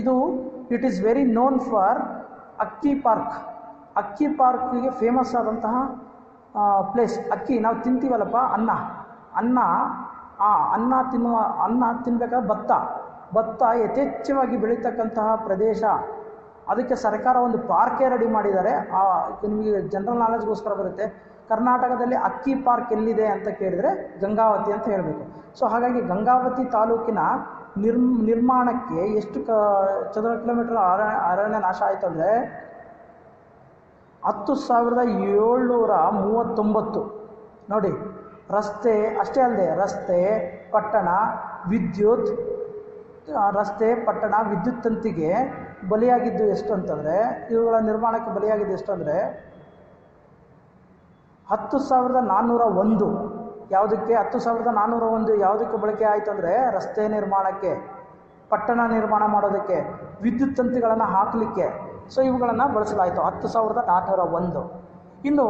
ಇದು it is very known for ಅಕ್ಕಿ ಪಾರ್ಕ್ಗೆ ಫೇಮಸ್ ಆದಂತಹ ಪ್ಲೇಸ್. ಅಕ್ಕಿ ನಾವು ತಿಂತೀವಲ್ಲಪ್ಪ, ಅನ್ನ ತಿನ್ನಬೇಕಾದ್ರೆ ಭತ್ತ ಯಥೇಚ್ಛವಾಗಿ ಬೆಳೀತಕ್ಕಂತಹ ಪ್ರದೇಶ. ಅದಕ್ಕೆ ಸರ್ಕಾರ ಒಂದು ಪಾರ್ಕೇ ರೆಡಿ ಮಾಡಿದ್ದಾರೆ. ನಿಮಗೆ ಜನರಲ್ ನಾಲೆಜ್ಗೋಸ್ಕರ ಬರುತ್ತೆ. ಕರ್ನಾಟಕದಲ್ಲಿ ಅಕ್ಕಿ ಪಾರ್ಕ್ ಎಲ್ಲಿದೆ ಅಂತ ಕೇಳಿದರೆ ಗಂಗಾವತಿ ಅಂತ ಹೇಳಬೇಕು. ಸೊ ಹಾಗಾಗಿ ಗಂಗಾವತಿ ತಾಲೂಕಿನ ನಿರ್ಮಾಣಕ್ಕೆ ಎಷ್ಟು ಚದರ ಕಿಲೋಮೀಟರ್ ಅರಣ್ಯ ನಾಶ ಆಯಿತು ಅಂದರೆ 10,739. ನೋಡಿ, ರಸ್ತೆ ಅಷ್ಟೇ ಅಲ್ಲದೆ ಪಟ್ಟಣ ವಿದ್ಯುತ್ ತಂತಿಗೆ ಬಲಿಯಾಗಿದ್ದು ಎಷ್ಟು ಅಂತಂದರೆ, ಇವುಗಳ ನಿರ್ಮಾಣಕ್ಕೆ ಬಲಿಯಾಗಿದ್ದು ಎಷ್ಟು ಅಂದರೆ 10,401. ಯಾವುದಕ್ಕೆ 10,401 ಯಾವುದಕ್ಕೆ ಬಳಕೆ ಆಯಿತು ಅಂದರೆ ರಸ್ತೆ ನಿರ್ಮಾಣಕ್ಕೆ, ಪಟ್ಟಣ ನಿರ್ಮಾಣ ಮಾಡೋದಕ್ಕೆ, ವಿದ್ಯುತ್ ತಂತಿಗಳನ್ನು ಹಾಕಲಿಕ್ಕೆ. ಸೊ ಇವುಗಳನ್ನು ಬಳಸಲಾಯಿತು 10,401. ಇನ್ನು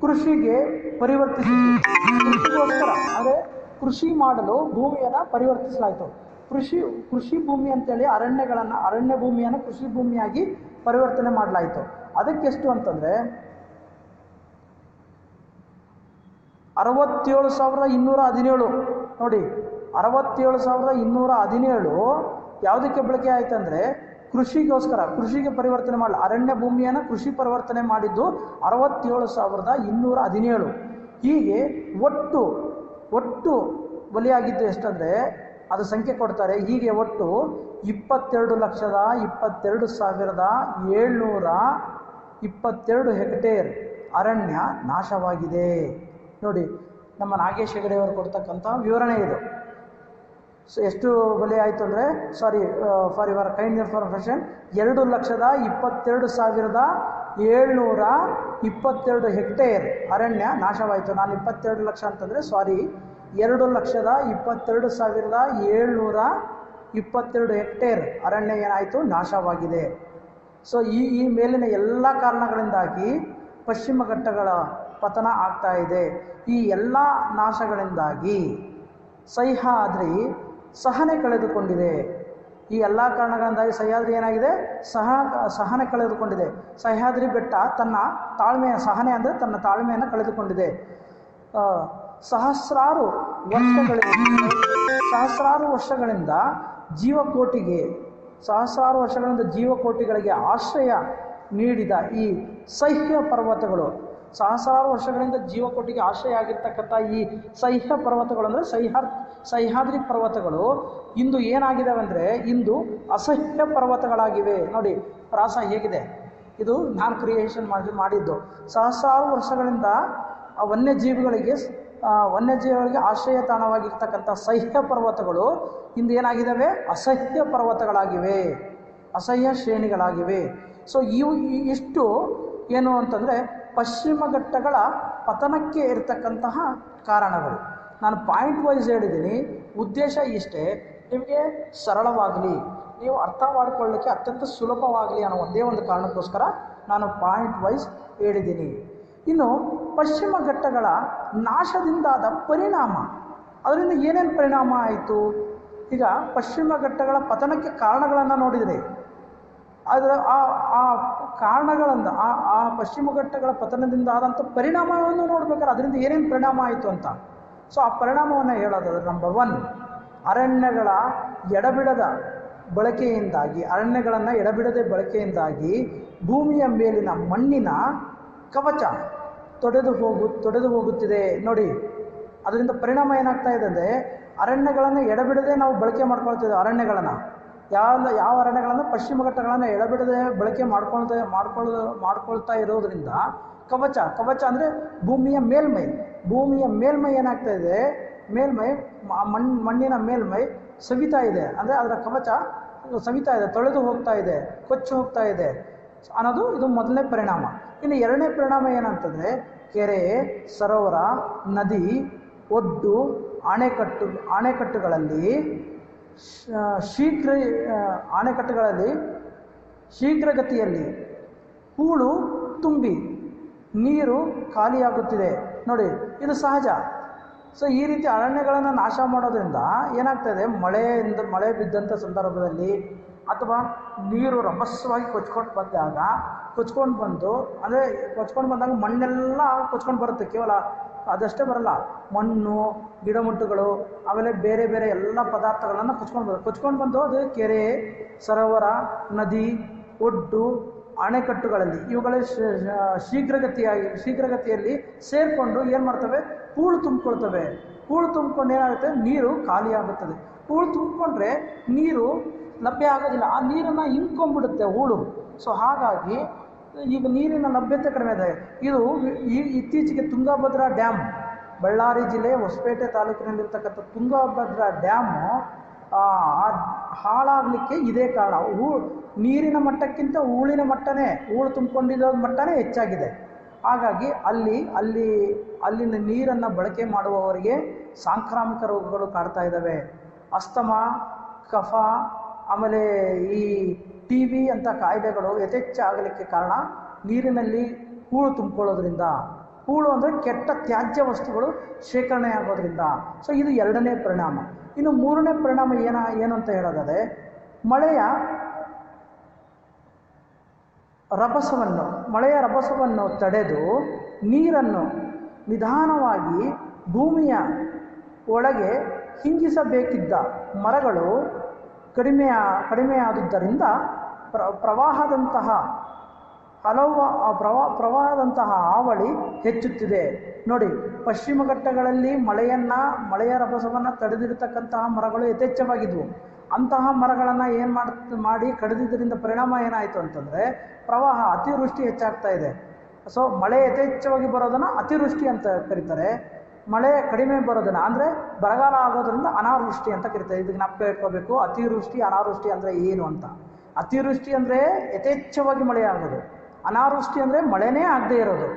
ಕೃಷಿಗೆ ಕೃಷಿಗೋಸ್ಕರ ಅಂದರೆ ಕೃಷಿ ಮಾಡಲು ಭೂಮಿಯನ್ನು ಪರಿವರ್ತಿಸಲಾಯಿತು. ಕೃಷಿ ಭೂಮಿ ಅಂತೇಳಿ ಅರಣ್ಯ ಭೂಮಿಯನ್ನು ಕೃಷಿ ಭೂಮಿಯಾಗಿ ಪರಿವರ್ತನೆ ಮಾಡಲಾಯಿತು. ಅದಕ್ಕೆಷ್ಟು ಅಂತಂದರೆ 67,217. ನೋಡಿ, 67,217 ಯಾವುದಕ್ಕೆ ಬಳಕೆ ಆಯಿತು ಅಂದರೆ ಕೃಷಿಗೆ ಪರಿವರ್ತನೆ ಮಾಡಲು. ಅರಣ್ಯ ಭೂಮಿಯನ್ನು ಕೃಷಿ ಪರಿವರ್ತನೆ ಮಾಡಿದ್ದು 67,217. ಹೀಗೆ ಒಟ್ಟು ಬಲಿಯಾಗಿದ್ದು ಎಷ್ಟಂದರೆ ಅದು ಸಂಖ್ಯೆ ಕೊಡ್ತಾರೆ. ಹೀಗೆ ಒಟ್ಟು 22,22,722 ಹೆಕ್ಟೇರ್ ಅರಣ್ಯ ನಾಶವಾಗಿದೆ. ನೋಡಿ, ನಮ್ಮ ನಾಗೇಶ್ ಹೆಗಡೆಯವರು ಕೊಡ್ತಕ್ಕಂಥ ವಿವರಣೆ ಇದು. ಸೊ ಎಷ್ಟು ಬಲಿ ಆಯಿತು ಅಂದರೆ, for your kind information, 2,22,722 hectare ಅರಣ್ಯ ನಾಶವಾಯಿತು. ನಾನು 22 ಲಕ್ಷ ಅಂತಂದರೆ 2,22,722 ಹೆಕ್ಟೇರ್ ಅರಣ್ಯ ಏನಾಯಿತು, ನಾಶವಾಗಿದೆ. ಸೊ ಈ ಮೇಲಿನ ಎಲ್ಲ ಕಾರಣಗಳಿಂದಾಗಿ ಪಶ್ಚಿಮ ಘಟ್ಟಗಳ ಪತನ ಆಗ್ತಾ ಇದೆ. ಈ ಎಲ್ಲ ನಾಶಗಳಿಂದಾಗಿ ಸಹ್ಯಾದ್ರಿ ಸಹನೆ ಕಳೆದುಕೊಂಡಿದೆ. ಈ ಎಲ್ಲ ಕಾರಣಗಳಿಂದಾಗಿ ಸಹ್ಯಾದ್ರಿ ಏನಾಗಿದೆ, ಸಹನೆ ಕಳೆದುಕೊಂಡಿದೆ. ಸಹ್ಯಾದ್ರಿ ಬೆಟ್ಟ ತನ್ನ ತಾಳ್ಮೆಯನ್ನು ಕಳೆದುಕೊಂಡಿದೆ. ಸಹಸ್ರಾರು ವರ್ಷಗಳಿಂದ ಜೀವಕೋಟಿಗಳಿಗೆ ಆಶ್ರಯ ನೀಡಿದ ಈ ಪರ್ವತಗಳು, ಸಹಸ್ರಾರು ವರ್ಷಗಳಿಂದ ಜೀವಕೋಟಿಗೆ ಆಶ್ರಯ ಆಗಿರ್ತಕ್ಕಂಥ ಈ ಪರ್ವತಗಳು ಅಂದರೆ ಸಹ್ಯಾದ್ರಿ ಪರ್ವತಗಳು ಇಂದು ಏನಾಗಿದ್ದಾವೆ ಅಂದರೆ ಇಂದು ಅಸಹ್ಯ ಪರ್ವತಗಳಾಗಿವೆ. ನೋಡಿ ಪ್ರಾಸ ಹೇಗಿದೆ, ಇದು ನಾನು ಕ್ರಿಯೇಷನ್ ಮಾಡಿದ್ದು. ಸಹಸ್ರಾರು ವರ್ಷಗಳಿಂದ ವನ್ಯಜೀವಿಗಳಿಗೆ ಆಶ್ರಯ ತಾಣವಾಗಿರ್ತಕ್ಕಂಥ ಸಹ್ಯ ಪರ್ವತಗಳು ಇಂದು ಏನಾಗಿದ್ದಾವೆ, ಅಸಹ್ಯ ಪರ್ವತಗಳಾಗಿವೆ, ಅಸಹ್ಯ ಶ್ರೇಣಿಗಳಾಗಿವೆ. ಸೊ ಇಷ್ಟು ಏನು ಅಂತಂದರೆ ಪಶ್ಚಿಮ ಘಟ್ಟಗಳ ಪತನಕ್ಕೆ ಇರತಕ್ಕಂತಹ ಕಾರಣಗಳು. ನಾನು ಪಾಯಿಂಟ್ ವೈಸ್ ಹೇಳಿದ್ದೀನಿ, ಉದ್ದೇಶ ಇಷ್ಟೇ, ನಿಮಗೆ ಸರಳವಾಗಲಿ, ನೀವು ಅರ್ಥ ಮಾಡಿಕೊಳ್ಳಲಿಕ್ಕೆ ಅತ್ಯಂತ ಸುಲಭವಾಗಲಿ ಅನ್ನೋ ಒಂದೇ ಒಂದು ಕಾರಣಕ್ಕೋಸ್ಕರ ನಾನು ಪಾಯಿಂಟ್ ವೈಸ್ ಹೇಳಿದ್ದೀನಿ. ಇನ್ನು ಪಶ್ಚಿಮ ಘಟ್ಟಗಳ ನಾಶದಿಂದಾದ ಪರಿಣಾಮ, ಅದರಿಂದ ಏನೇನು ಪರಿಣಾಮ ಆಯಿತು? ಈಗ ಪಶ್ಚಿಮ ಘಟ್ಟಗಳ ಪತನಕ್ಕೆ ಕಾರಣಗಳನ್ನು ನೋಡಿದರೆ ಅದರ ಆ ಕಾರಣಗಳಿಂದ ಆ ಪಶ್ಚಿಮ ಘಟ್ಟಗಳ ಪತನದಿಂದ ಆದಂಥ ಪರಿಣಾಮವನ್ನು ನೋಡ್ಬೇಕಾದ್ರೆ ಅದರಿಂದ ಏನೇನು ಪರಿಣಾಮ ಆಯಿತು ಅಂತ. ಸೊ ಆ ಪರಿಣಾಮವನ್ನು ಹೇಳೋದಾದ್ರೆ, ನಂಬರ್ 1, ಅರಣ್ಯಗಳ ಎಡಬಿಡದ ಬಳಕೆಯಿಂದಾಗಿ, ಅರಣ್ಯಗಳನ್ನು ಎಡಬಿಡದೆ ಬಳಕೆಯಿಂದಾಗಿ ಭೂಮಿಯ ಮೇಲಿನ ಮಣ್ಣಿನ ಕವಚ ತೊಡೆದು ಹೋಗುತ್ತಿದೆ. ನೋಡಿ, ಅದರಿಂದ ಪರಿಣಾಮ ಏನಾಗ್ತಾ ಇದೆ ಅಂದರೆ, ಅರಣ್ಯಗಳನ್ನು ಎಡಬಿಡದೆ ನಾವು ಬಳಕೆ ಮಾಡ್ಕೊಳ್ತಿದ್ದೇವೆ. ಅರಣ್ಯಗಳನ್ನು ಯಾವ ಅರಣ್ಯಗಳನ್ನು, ಪಶ್ಚಿಮ ಘಟ್ಟಗಳನ್ನು ಎಡಬಿಡದೆ ಬಳಕೆ ಮಾಡ್ಕೊಳ್ತಾ ಇರೋದ್ರಿಂದ ಕವಚ ಅಂದರೆ ಭೂಮಿಯ ಮೇಲ್ಮೈ ಏನಾಗ್ತಾ ಇದೆ, ಮಣ್ಣಿನ ಮೇಲ್ಮೈ ಸವಿತಾ ಇದೆ, ಅಂದರೆ ಅದರ ಕವಚ ಸವಿತಾ ಇದೆ, ತೊಳೆದು ಹೋಗ್ತಾ ಇದೆ, ಕೊಚ್ಚಿ ಹೋಗ್ತಾ ಇದೆ ಅನ್ನೋದು ಇದು ಮೊದಲನೇ ಪರಿಣಾಮ. ಇನ್ನು ಎರಡನೇ ಪರಿಣಾಮ ಏನಂತಂದರೆ, ಕೆರೆ, ಸರೋವರ, ನದಿ, ಒಡ್ಡು, ಅಣೆಕಟ್ಟುಗಳಲ್ಲಿ ಶೀಘ್ರಗತಿಯಲ್ಲಿ ಹೂಳು ತುಂಬಿ ನೀರು ಖಾಲಿಯಾಗುತ್ತಿದೆ. ನೋಡಿ, ಇದು ಸಹಜ. ಸೊ ಈ ರೀತಿ ಅರಣ್ಯಗಳನ್ನು ನಾಶ ಮಾಡೋದ್ರಿಂದ ಏನಾಗ್ತಾಯಿದೆ, ಮಳೆ ಬಿದ್ದಂಥ ಸಂದರ್ಭದಲ್ಲಿ ಅಥವಾ ನೀರು ರಭಸವಾಗಿ ಕೊಚ್ಕೊಂಡು ಬಂದಾಗ ಮಣ್ಣೆಲ್ಲ ಕೊಚ್ಕೊಂಡು ಬರುತ್ತೆ. ಕೇವಲ ಅದಷ್ಟೇ ಬರಲ್ಲ, ಮಣ್ಣು, ಗಿಡಮುಟ್ಟುಗಳು, ಆಮೇಲೆ ಬೇರೆ ಬೇರೆ ಎಲ್ಲ ಪದಾರ್ಥಗಳನ್ನು ಕೊಚ್ಕೊಂಡು ಬಂದು ಅದು ಕೆರೆ, ಸರೋವರ, ನದಿ, ಒಡ್ಡು, ಅಣೆಕಟ್ಟುಗಳಲ್ಲಿ ಇವುಗಳ ಶೀಘ್ರಗತಿಯಲ್ಲಿ ಸೇರಿಕೊಂಡು ಏನು ಮಾಡ್ತವೆ, ಹೂಳು ತುಂಬಿಕೊಳ್ತವೆ. ಹೂಳು ತುಂಬಿಕೊಂಡು ಏನಾಗುತ್ತೆ, ನೀರು ಖಾಲಿಯಾಗುತ್ತದೆ. ಹೂಳು ತುಂಬಿಕೊಂಡ್ರೆ ನೀರು ಲಭ್ಯ ಆಗೋದಿಲ್ಲ, ಆ ನೀರನ್ನು ಹಿಂಡ್ಕೊಂಡ್ಬಿಡುತ್ತೆ ಹೂಳು. ಸೊ ಹಾಗಾಗಿ ಈಗ ನೀರಿನ ಲಭ್ಯತೆ ಕಡಿಮೆ ಇದೆ. ಇದು ಇತ್ತೀಚೆಗೆ ತುಂಗಭದ್ರಾ ಡ್ಯಾಮ್, ಬಳ್ಳಾರಿ ಜಿಲ್ಲೆ ಹೊಸಪೇಟೆ ತಾಲೂಕಿನಲ್ಲಿರ್ತಕ್ಕಂಥ ತುಂಗಭದ್ರಾ ಡ್ಯಾಮು ಹಾಳಾಗಲಿಕ್ಕೆ ಇದೇ ಕಾರಣ. ನೀರಿನ ಮಟ್ಟಕ್ಕಿಂತ ಹೂಳಿನ ಮಟ್ಟನೇ, ಹೂಳು ತುಂಬಿಕೊಂಡಿರೋ ಮಟ್ಟನೇ ಹೆಚ್ಚಾಗಿದೆ. ಹಾಗಾಗಿ ಅಲ್ಲಿನ ನೀರನ್ನು ಬಳಕೆ ಮಾಡುವವರಿಗೆ ಸಾಂಕ್ರಾಮಿಕ ರೋಗಗಳು ಕಾಡ್ತಾ ಇದ್ದಾವೆ. ಅಸ್ತಮಾ, ಕಫ, ಆಮೇಲೆ ಈ TB ಅಂತ ಕಾಯಿಲೆಗಳು ಯಥೇಚ್ಛ ಆಗಲಿಕ್ಕೆ ಕಾರಣ ನೀರಿನಲ್ಲಿ ಹೂಳು ತುಂಬಿಕೊಳ್ಳೋದ್ರಿಂದ. ಹೂಳು ಅಂದರೆ ಕೆಟ್ಟ ತ್ಯಾಜ್ಯ ವಸ್ತುಗಳು ಶೇಖರಣೆ ಆಗೋದ್ರಿಂದ. ಸೊ ಇದು ಎರಡನೇ ಪರಿಣಾಮ. ಇನ್ನು ಮೂರನೇ ಪರಿಣಾಮ ಏನು ಅಂತ ಹೇಳೋದಾದರೆ, ಮಳೆಯ ರಭಸವನ್ನು ತಡೆದು ನೀರನ್ನು ನಿಧಾನವಾಗಿ ಭೂಮಿಯ ಒಳಗೆ ಹಿಂಗಿಸಬೇಕಿದ್ದ ಮರಗಳು ಕಡಿಮೆಯಾದುದರಿಂದ ಪ್ರವಾಹದಂತಹ ಹಾವಳಿ ಹೆಚ್ಚುತ್ತಿದೆ. ನೋಡಿ, ಪಶ್ಚಿಮ ಘಟ್ಟಗಳಲ್ಲಿ ಮಳೆಯ ರಭಸವನ್ನು ತಡೆದಿರತಕ್ಕಂತಹ ಮರಗಳು ಯಥೇಚ್ಛವಾಗಿದ್ವು. ಅಂತಹ ಮರಗಳನ್ನು ಮಾಡಿ ಕಡಿದಿದ್ದರಿಂದ ಪರಿಣಾಮ ಏನಾಯಿತು ಅಂತಂದರೆ, ಪ್ರವಾಹ, ಅತಿವೃಷ್ಟಿ ಹೆಚ್ಚಾಗ್ತಾ ಇದೆ. ಸೊ ಮಳೆ ಯಥೇಚ್ಛವಾಗಿ ಬರೋದನ್ನು ಅತಿವೃಷ್ಟಿ ಅಂತ ಕರೀತಾರೆ. ಮಳೆ ಕಡಿಮೆ ಬರೋದನ್ನು ಅಂದರೆ ಬರಗಾಲ ಆಗೋದ್ರಿಂದ ಅನಾವೃಷ್ಟಿ ಅಂತ ಕರೀತಾರೆ. ಇದಕ್ಕೆ ಜ್ಞಾಪಕ ಇಟ್ಕೋಬೇಕು, ಅತಿವೃಷ್ಟಿ ಅನಾವೃಷ್ಟಿ ಅಂದರೆ ಏನು ಅಂತ. ಅತಿವೃಷ್ಟಿ ಅಂದರೆ ಯಥೇಚ್ಛವಾಗಿ ಮಳೆ ಆಗೋದು, ಅನಾವೃಷ್ಟಿ ಅಂದರೆ ಮಳೆನೇ ಆಗದೇ ಇರೋದು,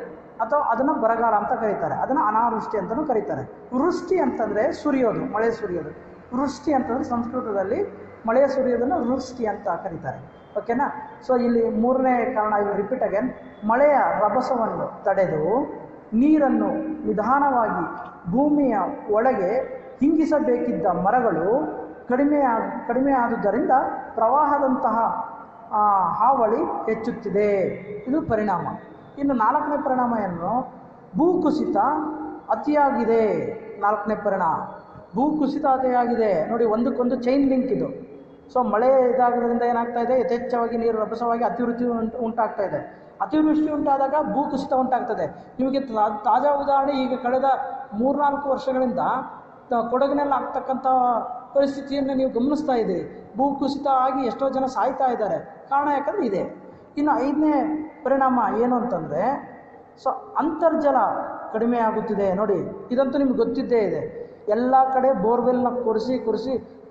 ಅಥವಾ ಅದನ್ನು ಬರಗಾಲ ಅಂತ ಕರೀತಾರೆ, ಅದನ್ನು ಅನಾವೃಷ್ಟಿ ಅಂತಲೂ ಕರೀತಾರೆ. ವೃಷ್ಟಿ ಅಂತಂದರೆ ಸುರಿಯೋದು, ಮಳೆ ಸುರಿಯೋದು. ವೃಷ್ಟಿ ಅಂತಂದರೆ ಸಂಸ್ಕೃತದಲ್ಲಿ ಮಳೆ ಸುರಿಯೋದನ್ನು ವೃಷ್ಟಿ ಅಂತ ಕರೀತಾರೆ. ಓಕೆನಾ? ಸೊ ಇಲ್ಲಿ ಮೂರನೇ ಕಾರಣ, ಇವು ರಿಪೀಟ್ ಅಗೇನ್, ಮಳೆಯ ರಭಸವನ್ನು ತಡೆದು ನೀರನ್ನು ನಿಧಾನವಾಗಿ ಭೂಮಿಯ ಒಳಗೆ ಹಿಂಗಿಸಬೇಕಿದ್ದ ಮರಗಳು ಕಡಿಮೆ ಆದುದರಿಂದ ಪ್ರವಾಹದಂತಹ ಹಾವಳಿ ಹೆಚ್ಚುತ್ತಿದೆ. ಇದು ಪರಿಣಾಮ. ಇನ್ನು ನಾಲ್ಕನೇ ಪರಿಣಾಮ ಏನು? ಭೂಕುಸಿತ ಅತಿಯಾಗಿದೆ. ನಾಲ್ಕನೇ ಪರಿಣಾಮ ಭೂಕುಸಿತ ಅತಿಯಾಗಿದೆ. ನೋಡಿ, ಒಂದಕ್ಕೊಂದು ಚೈನ್ ಲಿಂಕ್ ಇದು. ಸೊ ಮಳೆ ಇದಾಗೋದ್ರಿಂದ ಏನಾಗ್ತಾ ಇದೆ, ಯಥೇಚ್ಛವಾಗಿ ನೀರು ರಭಸವಾಗಿ ಅತಿವೃಷ್ಟಿ ಉಂಟಾಗ್ತಾ ಇದೆ. ಅತಿವೃಷ್ಟಿ ಉಂಟಾದಾಗ ಭೂಕುಸಿತ ಉಂಟಾಗ್ತದೆ. ನಿಮಗೆ ತಾಜಾ ಉದಾಹರಣೆ, ಈಗ ಕಳೆದ 3-4 ವರ್ಷಗಳಿಂದ ಕೊಡಗಿನಲ್ಲಿ ಆಗ್ತಕ್ಕಂಥ ಪರಿಸ್ಥಿತಿಯನ್ನು ನೀವು ಗಮನಿಸ್ತಾ ಇದ್ದೀರಿ. ಭೂಕುಸಿತ ಆಗಿ ಎಷ್ಟೋ ಜನ ಸಾಯ್ತಾ ಇದ್ದಾರೆ. ಕಾರಣ ಯಾಕಂದರೆ ಇದೆ. ಇನ್ನು ಐದನೇ ಪರಿಣಾಮ ಏನು ಅಂತಂದರೆ, ಸೊ ಅಂತರ್ಜಲ ಕಡಿಮೆ ಆಗುತ್ತಿದೆ. ನೋಡಿ, ಇದಂತೂ ನಿಮ್ಗೆ ಗೊತ್ತಿದ್ದೇ ಇದೆ. ಎಲ್ಲ ಕಡೆ ಬೋರ್ವೆಲ್ನ ಕೊರೆಸಿ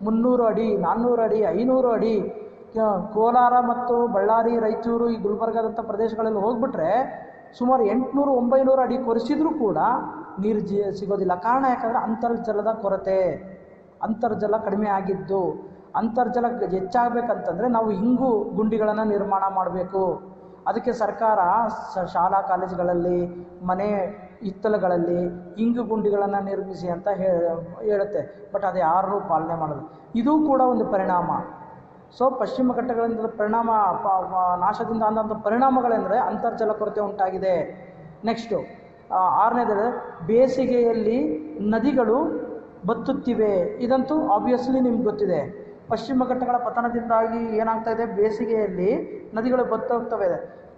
300 ಅಡಿ, 400 ಅಡಿ, 500 ಅಡಿ ಕೋಲಾರ ಮತ್ತು ಬಳ್ಳಾರಿ, ರಾಯಚೂರು, ಈ ಗುಲ್ಬರ್ಗದಂಥ ಪ್ರದೇಶಗಳಲ್ಲಿ ಹೋಗ್ಬಿಟ್ರೆ ಸುಮಾರು 800-900 ಅಡಿ ಕೊರೆಸಿದ್ರೂ ಕೂಡ ನೀರು ಸಿಗೋದಿಲ್ಲ. ಕಾರಣ ಯಾಕಂದರೆ ಅಂತರ್ಜಲದ ಕೊರತೆ, ಅಂತರ್ಜಲ ಕಡಿಮೆ ಆಗಿದ್ದು. ಅಂತರ್ಜಲ ಹೆಚ್ಚಾಗಬೇಕಂತಂದರೆ ನಾವು ಇಂಗು ಗುಂಡಿಗಳನ್ನು ನಿರ್ಮಾಣ ಮಾಡಬೇಕು. ಅದಕ್ಕೆ ಸರ್ಕಾರ ಶಾಲಾ ಕಾಲೇಜುಗಳಲ್ಲಿ, ಮನೆ ಹಿತ್ತಲುಗಳಲ್ಲಿ ಇಂಗು ಗುಂಡಿಗಳನ್ನು ನಿರ್ಮಿಸಿ ಅಂತ ಹೇಳುತ್ತೆ. ಬಟ್ ಅದು ಯಾರೂ ಪಾಲನೆ ಮಾಡೋದು. ಇದೂ ಕೂಡ ಒಂದು ಪರಿಣಾಮ. ಸೊ ಪಶ್ಚಿಮ ಘಟ್ಟಗಳಿಂದ ಪರಿಣಾಮ, ನಾಶದಿಂದ ಆದಂಥ ಪರಿಣಾಮಗಳೆಂದರೆ ಅಂತರ್ಜಲ ಕೊರತೆ ಉಂಟಾಗಿದೆ. ನೆಕ್ಸ್ಟು 6ನೇದು, ಬೇಸಿಗೆಯಲ್ಲಿ ನದಿಗಳು ಬತ್ತುತ್ತಿವೆ. ಇದಂತೂ ಆಬ್ವಿಯಸ್ಲಿ ನಿಮ್ಗೆ ಗೊತ್ತಿದೆ. ಪಶ್ಚಿಮ ಘಟ್ಟಗಳ ಪತನದಿಂದಾಗಿ ಏನಾಗ್ತಾ ಇದೆ, ಬೇಸಿಗೆಯಲ್ಲಿ ನದಿಗಳು ಬತ್ತೋಗ್ತವೆ.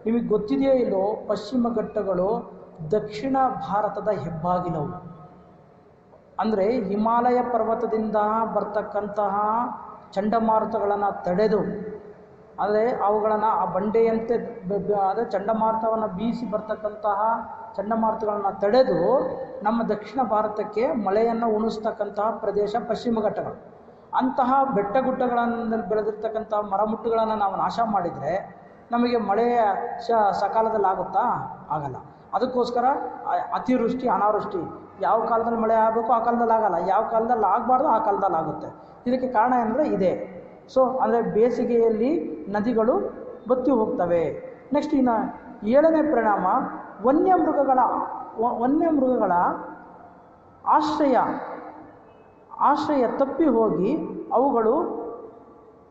ನಿಮಗೆ ಗೊತ್ತಿದೆಯೋ ಇಲ್ಲೋ, ಪಶ್ಚಿಮ ಘಟ್ಟಗಳು ದಕ್ಷಿಣ ಭಾರತದ ಹೆಬ್ಬಾಗಿಲವು. ಅಂದರೆ ಹಿಮಾಲಯ ಪರ್ವತದಿಂದ ಬರ್ತಕ್ಕಂತಹ ಚಂಡಮಾರುತಗಳನ್ನು ತಡೆದು, ಅಂದರೆ ಅವುಗಳನ್ನು ಆ ಬಂಡೆಯಂತೆ ಅದೇ ಚಂಡಮಾರುತವನ್ನು ಬೀಸಿ ಬರ್ತಕ್ಕಂತಹ ಚಂಡಮಾರುತಗಳನ್ನು ತಡೆದು ನಮ್ಮ ದಕ್ಷಿಣ ಭಾರತಕ್ಕೆ ಮಳೆಯನ್ನು ಉಣಿಸ್ತಕ್ಕಂತಹ ಪ್ರದೇಶ ಪಶ್ಚಿಮ ಘಟ್ಟಗಳು. ಅಂತಹ ಬೆಟ್ಟಗುಡ್ಡಗಳಲ್ಲಿ ಬೆಳೆದಿರ್ತಕ್ಕಂಥ ಮರಮುಟ್ಟುಗಳನ್ನು ನಾವು ನಾಶ ಮಾಡಿದರೆ ನಮಗೆ ಮಳೆಯ ಸಕಾಲದಲ್ಲಿ ಆಗುತ್ತಾ? ಆಗಲ್ಲ. ಅದಕ್ಕೋಸ್ಕರ ಅತಿವೃಷ್ಟಿ, ಅನಾವೃಷ್ಟಿ, ಯಾವ ಕಾಲದಲ್ಲಿ ಮಳೆ ಆಗಬೇಕು ಆ ಕಾಲದಲ್ಲಿ ಆಗಲ್ಲ, ಯಾವ ಕಾಲದಲ್ಲಿ ಆಗಬಾರ್ದು ಆ ಕಾಲದಲ್ಲಿ ಆಗುತ್ತೆ. ಇದಕ್ಕೆ ಕಾರಣ ಏನಂದರೆ ಇದೆ. ಸೊ ಅಂದರೆ ಬೇಸಿಗೆಯಲ್ಲಿ ನದಿಗಳು ಬತ್ತಿ ಹೋಗ್ತವೆ. ನೆಕ್ಸ್ಟ್ ಇನ್ನು 7ನೇ ಪರಿಣಾಮ, ವನ್ಯಮೃಗಗಳ ಆಶ್ರಯ ತಪ್ಪಿ ಹೋಗಿ ಅವುಗಳು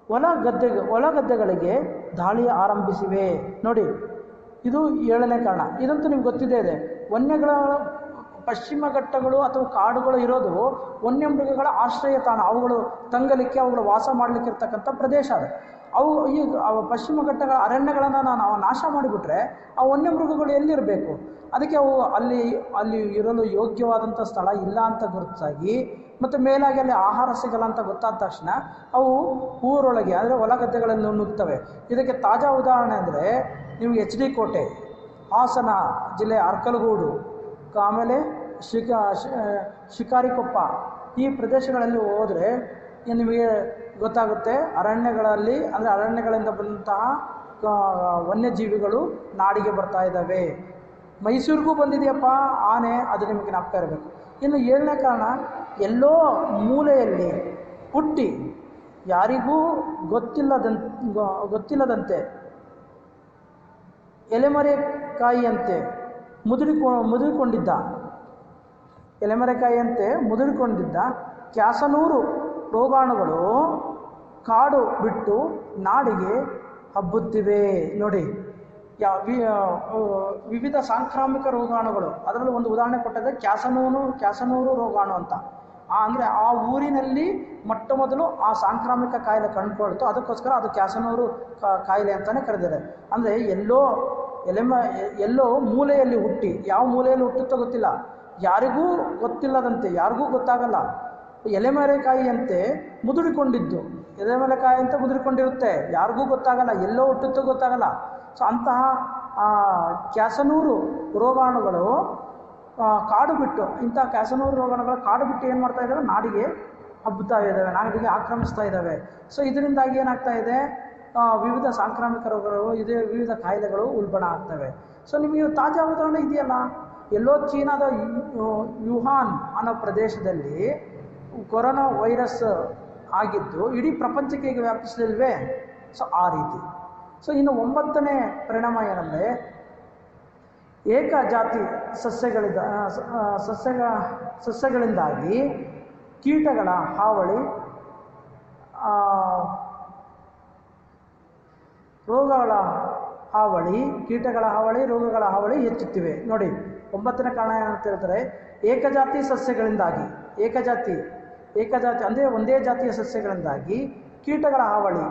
ಹೊಲಗದ್ದೆಗಳಿಗೆ ದಾಳಿ ಆರಂಭಿಸಿವೆ. ನೋಡಿ, ಇದು 7ನೇ ಕಾರಣ. ಇದಂತೂ ನಿಮ್ಗೆ ಗೊತ್ತಿದೆ ಇದೆ. ವನ್ಯಗಳ ಪಶ್ಚಿಮ ಘಟ್ಟಗಳು ಅಥವಾ ಕಾಡುಗಳು ಇರೋದು ವನ್ಯಮೃಗಗಳ ಆಶ್ರಯ ತಾಣ. ಅವುಗಳು ತಂಗಲಿಕ್ಕೆ, ಅವುಗಳು ವಾಸ ಮಾಡಲಿಕ್ಕೆ ಇರ್ತಕ್ಕಂಥ ಪ್ರದೇಶ ಅದು. ಈ ಪಶ್ಚಿಮ ಘಟ್ಟಗಳ ಅರಣ್ಯಗಳನ್ನು ನಾವು ನಾಶ ಮಾಡಿಬಿಟ್ರೆ ಆ ವನ್ಯಮೃಗಗಳು ಎಲ್ಲಿರಬೇಕು? ಅದಕ್ಕೆ ಅವು ಅಲ್ಲಿ ಇರಲು ಯೋಗ್ಯವಾದಂಥ ಸ್ಥಳ ಇಲ್ಲ ಅಂತ ಗುರುತಾಗಿ, ಮತ್ತು ಮೇಲಾಗಿ ಅಲ್ಲಿ ಆಹಾರ ಸಿಗಲ್ಲ ಅಂತ ಗೊತ್ತಾದ ತಕ್ಷಣ ಅವು ಊರೊಳಗೆ ಅಂದರೆ ಹೊಲಗದ್ದೆಗಳನ್ನು ನುಗ್ತವೆ. ಇದಕ್ಕೆ ತಾಜಾ ಉದಾಹರಣೆ ಅಂದರೆ ನಿಮಗೆ HD ಕೋಟೆ, ಹಾಸನ ಜಿಲ್ಲೆ ಅರ್ಕಲಗೂಡು, ಆಮೇಲೆ ಶಿಕಾರಿಕೊಪ್ಪ, ಈ ಪ್ರದೇಶಗಳಲ್ಲಿ ಹೋದರೆ ನಿಮಗೆ ಗೊತ್ತಾಗುತ್ತೆ. ಅರಣ್ಯಗಳಲ್ಲಿ ಅಂದರೆ ಅರಣ್ಯಗಳಿಂದ ಬಂದಂತಹ ವನ್ಯಜೀವಿಗಳು ನಾಡಿಗೆ ಬರ್ತಾ ಇದ್ದಾವೆ. ಮೈಸೂರಿಗೂ ಬಂದಿದೆಯಪ್ಪ ಆನೆ, ಅದು ನಿಮಗೆ ಜ್ಞಾಪಕ ಇರಬೇಕು. ಇನ್ನು 7ನೇ ಕಾರಣ, ಎಲ್ಲೋ ಮೂಲೆಯಲ್ಲಿ ಹುಟ್ಟಿ ಯಾರಿಗೂ ಗೊತ್ತಿಲ್ಲದಂತೆ ಎಲೆಮರೆಕಾಯಿಯಂತೆ ಮುದುರಿಕೊಂಡಿದ್ದ ಕ್ಯಾಸನೂರು ರೋಗಾಣುಗಳು ಕಾಡು ಬಿಟ್ಟು ನಾಡಿಗೆ ಹಬ್ಬುತ್ತಿವೆ. ನೋಡಿ, ವಿವಿಧ ಸಾಂಕ್ರಾಮಿಕ ರೋಗಾಣುಗಳು, ಅದರಲ್ಲಿ ಒಂದು ಉದಾಹರಣೆ ಕೊಟ್ಟಿದ್ದೆ ಕ್ಯಾಸನೂರು ರೋಗಾಣು ಅಂತ. ಅಂದರೆ ಆ ಊರಿನಲ್ಲಿ ಮೊಟ್ಟ ಮೊದಲು ಆ ಸಾಂಕ್ರಾಮಿಕ ಕಾಯಿಲೆ ಕಂಡುಕೊಳ್ತು. ಅದಕ್ಕೋಸ್ಕರ ಅದು ಕ್ಯಾಸನೂರು ಕಾಯಿಲೆ ಅಂತಲೇ ಕರೆದಿದೆ. ಅಂದರೆ ಎಲ್ಲೋ ಮೂಲೆಯಲ್ಲಿ ಹುಟ್ಟಿ, ಯಾವ ಮೂಲೆಯಲ್ಲಿ ಹುಟ್ಟುತ್ತೋ ಗೊತ್ತಿಲ್ಲ, ಯಾರಿಗೂ ಗೊತ್ತಿಲ್ಲದಂತೆ, ಯಾರಿಗೂ ಗೊತ್ತಾಗಲ್ಲ, ಎಲೆಮರೆಕಾಯಿಯಂತೆ ಮುದುರಿಕೊಂಡಿರುತ್ತೆ, ಯಾರಿಗೂ ಗೊತ್ತಾಗಲ್ಲ, ಎಲ್ಲೋ ಹುಟ್ಟುತ್ತೋ ಗೊತ್ತಾಗಲ್ಲ. ಸೊ ಅಂತಹ ಕ್ಯಾಸನೂರು ರೋಗಾಣುಗಳು ಕಾಡು ಬಿಟ್ಟು ಏನು ಮಾಡ್ತಾ ಇದ್ದಾವೆ, ನಾಡಿಗೆ ಹಬ್ಬುತ್ತಾ ಇದ್ದಾವೆ, ನಾಡಿಗೆ ಆಕ್ರಮಿಸ್ತಾ ಇದ್ದಾವೆ. ಸೊ ಇದರಿಂದಾಗಿ ಏನಾಗ್ತಾ ಇದೆ, ವಿವಿಧ ಸಾಂಕ್ರಾಮಿಕ ರೋಗಗಳು, ವಿವಿಧ ಕಾಯಿಲೆಗಳು ಉಲ್ಬಣ ಆಗ್ತವೆ. ಸೊ ನಿಮಗೆ ತಾಜಾ ಉದಾಹರಣೆ ಇದೆಯಲ್ಲ, ಎಲ್ಲೋ ಚೀನಾದ ವುಹಾನ್ ಅನ್ನೋ ಪ್ರದೇಶದಲ್ಲಿ ಕೊರೋನಾ ವೈರಸ್ ಆಗಿದ್ದು ಇಡೀ ಪ್ರಪಂಚಕ್ಕೆ ಈಗ ವ್ಯಾಪಿಸಲಿಲ್ವೇ? ಸೊ ಆ ರೀತಿ. ಸೊ ಇನ್ನು 9ನೇ ಪರಿಣಾಮ ಏನಂದರೆ, ಏಕಜಾತಿ ಸಸ್ಯಗಳಿಂದಾಗಿ ಕೀಟಗಳ ಹಾವಳಿ, ರೋಗಗಳ ಹಾವಳಿ ಹೆಚ್ಚುತ್ತಿವೆ. ನೋಡಿ, 9ನೇ ಕಾರಣ ಏನಂತ ಹೇಳ್ತಾರೆ, ಏಕಜಾತಿ ಸಸ್ಯಗಳಿಂದಾಗಿ, ಏಕಜಾತಿ ಅಂದರೆ ಒಂದೇ ಜಾತಿಯ ಸಸ್ಯಗಳಿಂದಾಗಿ ಕೀಟಗಳ ಹಾವಳಿ,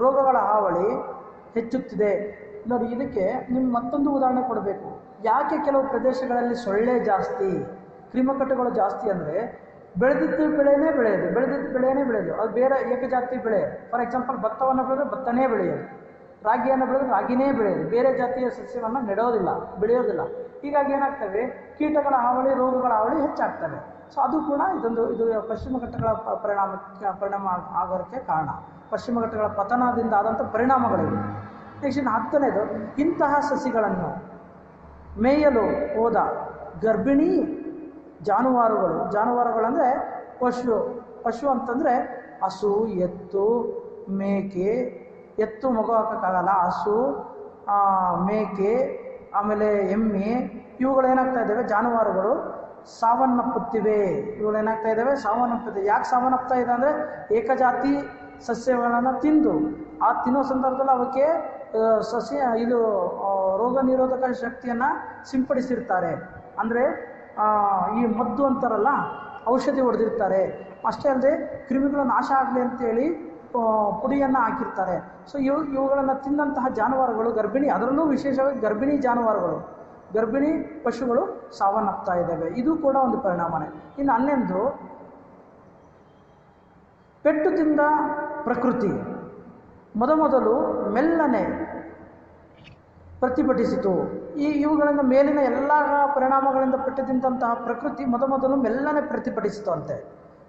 ರೋಗಗಳ ಹಾವಳಿ ಹೆಚ್ಚುತ್ತಿದೆ. ನೋಡಿ, ಇದಕ್ಕೆ ನಿಮ್ಮ ಮತ್ತೊಂದು ಉದಾಹರಣೆ ಕೊಡಬೇಕು. ಯಾಕೆ ಕೆಲವು ಪ್ರದೇಶಗಳಲ್ಲಿ ಸೊಳ್ಳೆ ಜಾಸ್ತಿ, ಕ್ರಿಮಿಕೀಟಗಳು ಜಾಸ್ತಿ ಅಂದರೆ ಬೆಳೆದಿದ್ದ ಬೆಳೆನೇ ಬೆಳೆಯೋದು, ಅದು ಬೇರೆ ಏಕಜಾತಿ ಬೆಳೆ. ಫಾರ್ ಎಕ್ಸಾಂಪಲ್ ಭತ್ತವನ್ನು ಬೆಳೆದ್ರೆ ಭತ್ತನೇ ಬೆಳೆಯೋದು, ರಾಗಿಯನ್ನು ಬೆಳೆದ್ರೆ ರಾಗಿನೇ ಬೆಳೆಯೋದು, ಬೇರೆ ಜಾತಿಯ ಸಸ್ಯವನ್ನು ನೆಡೋದಿಲ್ಲ, ಬೆಳೆಯೋದಿಲ್ಲ. ಹೀಗಾಗಿ ಏನಾಗ್ತವೆ, ಕೀಟಗಳ ಹಾವಳಿ, ರೋಗಗಳ ಹಾವಳಿ ಹೆಚ್ಚಾಗ್ತವೆ. ಸೊ ಅದು ಕೂಡ ಇದು ಪಶ್ಚಿಮ ಘಟ್ಟಗಳ ಪರಿಣಾಮ ಆಗೋದಕ್ಕೆ ಕಾರಣ. ಪಶ್ಚಿಮ ಘಟ್ಟಗಳ ಪತನದಿಂದ ಆದಂಥ ಪರಿಣಾಮಗಳಿವೆ. ನೆಕ್ಸ್ಟ್ 10ನೇದು, ಇಂತಹ ಸಸಿಗಳನ್ನು ಮೇಯಲು ಹೋದ ಗರ್ಭಿಣಿ ಜಾನುವಾರುಗಳಂದರೆ ಪಶು ಅಂತಂದರೆ ಹಸು, ಎತ್ತು, ಮೇಕೆ. ಎತ್ತು ಮಗು ಹಾಕೋಕ್ಕಾಗಲ್ಲ, ಹಸು, ಮೇಕೆ, ಆಮೇಲೆ ಎಮ್ಮೆ, ಇವುಗಳೇನಾಗ್ತಾ ಇದ್ದಾವೆ, ಜಾನುವಾರುಗಳು ಸಾವನ್ನಪ್ಪುತ್ತಿವೆ. ಇವುಗಳೇನಾಗ್ತಾ ಇದ್ದಾವೆ, ಸಾವನ್ನಪ್ಪುತ್ತಿವೆ. ಯಾಕೆ ಸಾವನ್ನಪ್ತಾ ಇದೆ ಅಂದರೆ ಏಕಜಾತಿ ಸಸ್ಯಗಳನ್ನು ತಿಂದು ಆ ತಿನ್ನೋ ಸಂದರ್ಭದಲ್ಲಿ ಅವಕ್ಕೆ ರೋಗ ನಿರೋಧಕ ಶಕ್ತಿಯನ್ನು ಸಿಂಪಡಿಸಿರ್ತಾರೆ. ಅಂದರೆ ಈ ಮದ್ದು ಅಂತಾರಲ್ಲ, ಔಷಧಿ ಹೊಡೆದಿರ್ತಾರೆ. ಅಷ್ಟೇ ಅಲ್ಲದೆ ಕ್ರಿಮಿಗಳ ನಾಶ ಆಗಲಿ ಅಂತೇಳಿ ಪುಡಿಯನ್ನು ಹಾಕಿರ್ತಾರೆ. ಸೊ ಇವುಗಳನ್ನು ತಿಂದಂತಹ ಜಾನುವಾರುಗಳು ಗರ್ಭಿಣಿ, ಅದರಲ್ಲೂ ವಿಶೇಷವಾಗಿ ಗರ್ಭಿಣಿ ಜಾನುವಾರುಗಳು, ಗರ್ಭಿಣಿ ಪಶುಗಳು ಸಾವನ್ನಪ್ತಾ ಇದ್ದಾವೆ. ಇದು ಕೂಡ ಒಂದು ಪರಿಣಾಮನೇ. ಇನ್ನು 11, ಪೆಟ್ಟು ತಿಂದ ಪ್ರಕೃತಿ ಮೊದಲು ಮೆಲ್ಲನೆ ಪ್ರತಿಭಟಿಸಿತು. ಇವುಗಳಿಂದ ಮೇಲಿನ ಎಲ್ಲ ಪರಿಣಾಮಗಳಿಂದ ಪೆಟ್ಟು ತಿಂದಂತಹ ಪ್ರಕೃತಿ ಮೊದಲು ಮೆಲ್ಲನೆ ಪ್ರತಿಭಟಿಸಿತು ಅಂತೆ.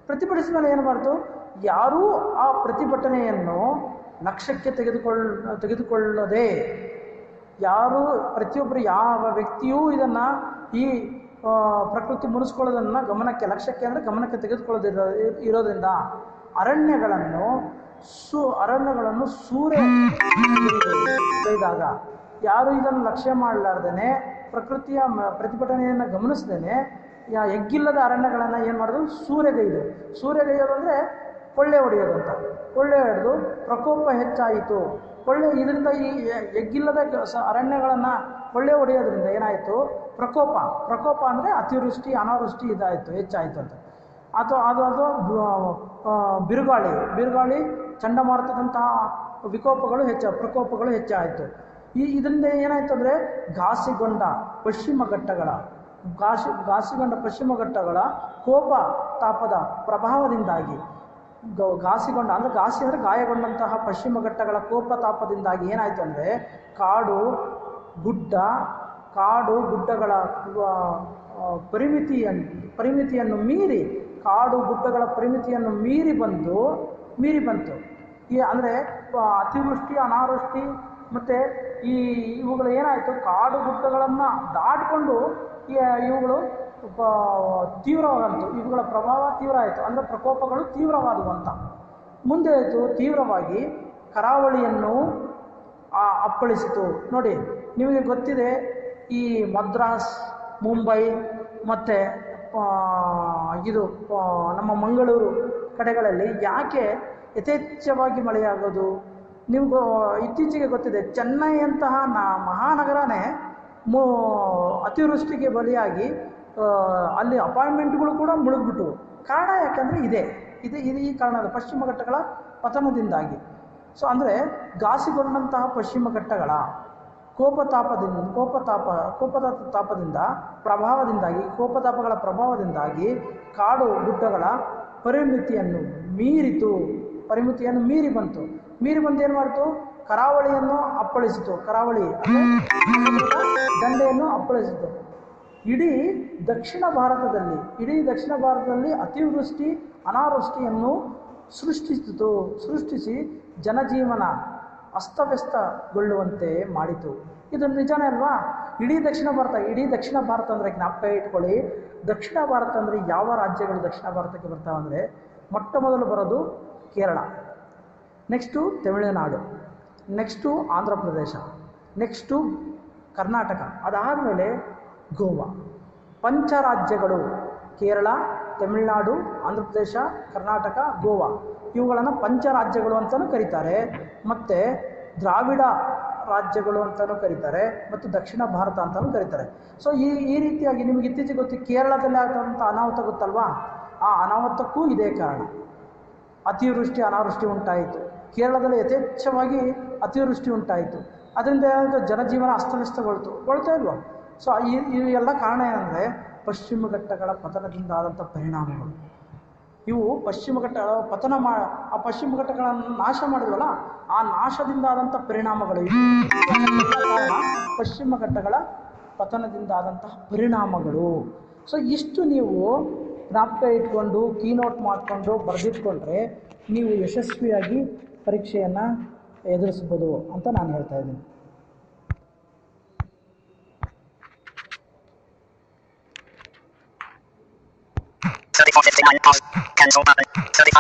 ಪ್ರತಿಭಟಿಸಿದ ಮೇಲೆ ಏನು ಮಾಡ್ತು, ಯಾರೂ ಆ ಪ್ರತಿಭಟನೆಯನ್ನು ಲಕ್ಷ್ಯಕ್ಕೆ ತೆಗೆದುಕೊಳ್ಳದೆ, ಪ್ರತಿಯೊಬ್ಬರು ಯಾವ ವ್ಯಕ್ತಿಯೂ ಇದನ್ನು ಈ ಪ್ರಕೃತಿ ಮುನಿಸ್ಕೊಳ್ಳೋದನ್ನು ಲಕ್ಷ್ಯಕ್ಕೆ ಅಂದರೆ ಗಮನಕ್ಕೆ ಇರೋದ್ರಿಂದ ಅರಣ್ಯಗಳನ್ನು ಸೂರೆ ಗೈದಾಗ, ಯಾರು ಇದನ್ನು ಲಕ್ಷ್ಯ ಮಾಡಲಾರ್ದೇ ಪ್ರಕೃತಿಯ ಪ್ರತಿಭಟನೆಯನ್ನು ಗಮನಿಸ್ದೇ ಎಗ್ಗಿಲ್ಲದ ಅರಣ್ಯಗಳನ್ನು ಏನು ಮಾಡೋದು, ಸೂರೆಗೈಯೋದು ಅಂದರೆ ಕೊಳ್ಳೆ ಹೊಡೆಯೋದು ಅಂತ. ಕೊಳ್ಳೆ ಹೊಡೆದು ಪ್ರಕೋಪ ಹೆಚ್ಚಾಯಿತು. ಇದರಿಂದ ಈ ಎಗ್ಗಿಲ್ಲದ ಅರಣ್ಯಗಳನ್ನು ಕೊಳ್ಳೆ ಹೊಡೆಯೋದ್ರಿಂದ ಏನಾಯಿತು, ಪ್ರಕೋಪ ಅಂದರೆ ಅತಿವೃಷ್ಟಿ, ಅನಾವೃಷ್ಟಿ ಹೆಚ್ಚಾಯಿತು ಅಂತ. ಅದು ಬಿರುಗಾಳಿ, ಚಂಡಮಾರುತದಂತಹ ಪ್ರಕೋಪಗಳು ಹೆಚ್ಚಾಯಿತು. ಇದರಿಂದ ಏನಾಯಿತು ಅಂದರೆ ಘಾಸಿಗೊಂಡ ಪಶ್ಚಿಮ ಘಟ್ಟಗಳ ಕೋಪ ತಾಪದ ಪ್ರಭಾವದಿಂದಾಗಿ, ಘಾಸಿ ಅಂದರೆ ಗಾಯಗೊಂಡಂತಹ ಪಶ್ಚಿಮ ಘಟ್ಟಗಳ ಕೋಪ ತಾಪದಿಂದಾಗಿ ಏನಾಯಿತು ಅಂದರೆ ಗುಡ್ಡಗಳ ಪರಿಮಿತಿಯನ್ನು ಮೀರಿ, ಗುಡ್ಡಗಳ ಪರಿಮಿತಿಯನ್ನು ಮೀರಿ ಬಂತು. ಅಂದರೆ ಅತಿವೃಷ್ಟಿ, ಅನಾವೃಷ್ಟಿ ಮತ್ತು ಇವುಗಳು ಏನಾಯಿತು, ಗುಡ್ಡಗಳನ್ನು ದಾಟಿಕೊಂಡು ಇವುಗಳು ತೀವ್ರವಾಗಂತು. ಇವುಗಳ ಪ್ರಭಾವ ತೀವ್ರ ಆಯಿತು, ಅಂದರೆ ಪ್ರಕೋಪಗಳು ತೀವ್ರವಾದವು ಅಂತ. ಮುಂದೆ ಆಯಿತು, ತೀವ್ರವಾಗಿ ಕರಾವಳಿಯನ್ನು ಅಪ್ಪಳಿಸಿತು. ನೋಡಿ, ನಿಮಗೆ ಗೊತ್ತಿದೆ, ಈ ಮದ್ರಾಸ್, ಮುಂಬೈ ಮತ್ತು ನಮ್ಮ ಮಂಗಳೂರು ಕಡೆಗಳಲ್ಲಿ ಯಾಕೆ ಯಥೇಚ್ಛವಾಗಿ ಮಳೆಯಾಗೋದು? ನಿಮಗೂ ಇತ್ತೀಚೆಗೆ ಗೊತ್ತಿದೆ, ಚೆನ್ನೈಯಂತಹ ಮಹಾನಗರನೇ ಅತಿವೃಷ್ಟಿಗೆ ಬಲಿಯಾಗಿ ಅಲ್ಲಿ ಅಪಾಯಿಂಟ್ಮೆಂಟ್ಗಳು ಕೂಡ ಮುಳುಗ್ಬಿಟ್ಟು. ಕಾರಣ ಯಾಕೆಂದರೆ ಈ ಕಾರಣದ ಪಶ್ಚಿಮ ಘಟ್ಟಗಳ ಪತನದಿಂದಾಗಿ. ಸೊ ಅಂದರೆ ಘಾಸಿಗೊಂಡಂತಹ ಪಶ್ಚಿಮ ಘಟ್ಟಗಳ ಕೋಪತಾಪಗಳ ಪ್ರಭಾವದಿಂದಾಗಿ ಗುಡ್ಡಗಳ ಪರಿಮಿತಿಯನ್ನು ಮೀರಿ ಬಂತು. ಏನು ಮಾಡ್ತು, ಕರಾವಳಿಯನ್ನು ಅಪ್ಪಳಿಸಿತು. ದಂಡೆಯನ್ನು ಅಪ್ಪಳಿಸಿತು. ಇಡೀ ದಕ್ಷಿಣ ಭಾರತದಲ್ಲಿ ಅತಿವೃಷ್ಟಿ, ಅನಾವೃಷ್ಟಿಯನ್ನು ಸೃಷ್ಟಿಸಿ ಜನಜೀವನ ಅಸ್ತವ್ಯಸ್ತಗೊಳ್ಳುವಂತೆ ಮಾಡಿತು. ಇದು ನಿಜನೇ ಅಲ್ವಾ? ಇಡೀ ದಕ್ಷಿಣ ಭಾರತ ಅಂದರೆ ಜ್ಞಾಪಕ ಇಟ್ಕೊಳ್ಳಿ. ದಕ್ಷಿಣ ಭಾರತ ಅಂದರೆ ಯಾವ ರಾಜ್ಯಗಳು ದಕ್ಷಿಣ ಭಾರತಕ್ಕೆ ಬರ್ತಾವೆ ಅಂದರೆ, ಮೊಟ್ಟ ಮೊದಲು ಬರೋದು Kerala, next Tamil Nadu, next Andhra Pradesh, next Karnataka, ಅದಾದಮೇಲೆ ಗೋವಾ. ಪಂಚರಾಜ್ಯಗಳು ಕೇರಳ, ತಮಿಳುನಾಡು, ಆಂಧ್ರ ಪ್ರದೇಶ, ಕರ್ನಾಟಕ, ಗೋವಾ. ಇವುಗಳನ್ನು ಪಂಚರಾಜ್ಯಗಳು ಅಂತಲೂ ಕರೀತಾರೆ, ಮತ್ತು ದ್ರಾವಿಡ ರಾಜ್ಯಗಳು ಅಂತಲೂ ಕರೀತಾರೆ, ಮತ್ತು ದಕ್ಷಿಣ ಭಾರತ ಅಂತಲೂ ಕರೀತಾರೆ. ಸೊ ಈ ರೀತಿಯಾಗಿ ನಿಮಗೆ ಇತ್ತೀಚೆಗೆ ಗೊತ್ತು, ಕೇರಳದಲ್ಲಿ ಆದಂಥ ಅನಾಹುತ ಗೊತ್ತಲ್ವಾ? ಆ ಅನಾಹುತಕ್ಕೂ ಇದೇ ಕಾರಣ. ಅತಿವೃಷ್ಟಿ, ಅನಾವೃಷ್ಟಿ ಉಂಟಾಯಿತು. ಕೇರಳದಲ್ಲಿ ಯಥೇಚ್ಛವಾಗಿ ಅತಿವೃಷ್ಟಿ ಉಂಟಾಯಿತು. ಅದರಿಂದ ಜನಜೀವನ ಅಸ್ತವ್ಯಸ್ತಗೊಳ್ತಾ ಇಲ್ವಾ? ಸೊ ಇವೆಲ್ಲ ಕಾರಣ ಏನಂದರೆ ಪಶ್ಚಿಮ ಘಟ್ಟಗಳ ಪತನದಿಂದ ಆದಂಥ ಪರಿಣಾಮಗಳು. ಇವು ಪಶ್ಚಿಮ ಘಟ್ಟ ಪತನ ಆ ಪಶ್ಚಿಮ ಘಟ್ಟಗಳನ್ನು ನಾಶ ಮಾಡಿದ್ವಲ್ಲ, ಆ ನಾಶದಿಂದಾದಂಥ ಪರಿಣಾಮಗಳು ಇವು. ಕಾರಣ ಪಶ್ಚಿಮ ಘಟ್ಟಗಳ ಪತನದಿಂದಾದಂತಹ ಪರಿಣಾಮಗಳು. ಸೊ ಇಷ್ಟು ನೀವು ಜ್ಞಾಪಕ ಇಟ್ಕೊಂಡು ಕೀನೋಟ್ ಮಾಡಿಕೊಂಡು ಬರೆದಿಟ್ಕೊಂಡ್ರೆ ನೀವು ಯಶಸ್ವಿಯಾಗಿ ಪರೀಕ್ಷೆಯನ್ನು ಎದುರಿಸ್ಬೋದು ಅಂತ ನಾನು ಹೇಳ್ತಾ ಇದ್ದೀನಿ. Cancel button. 35.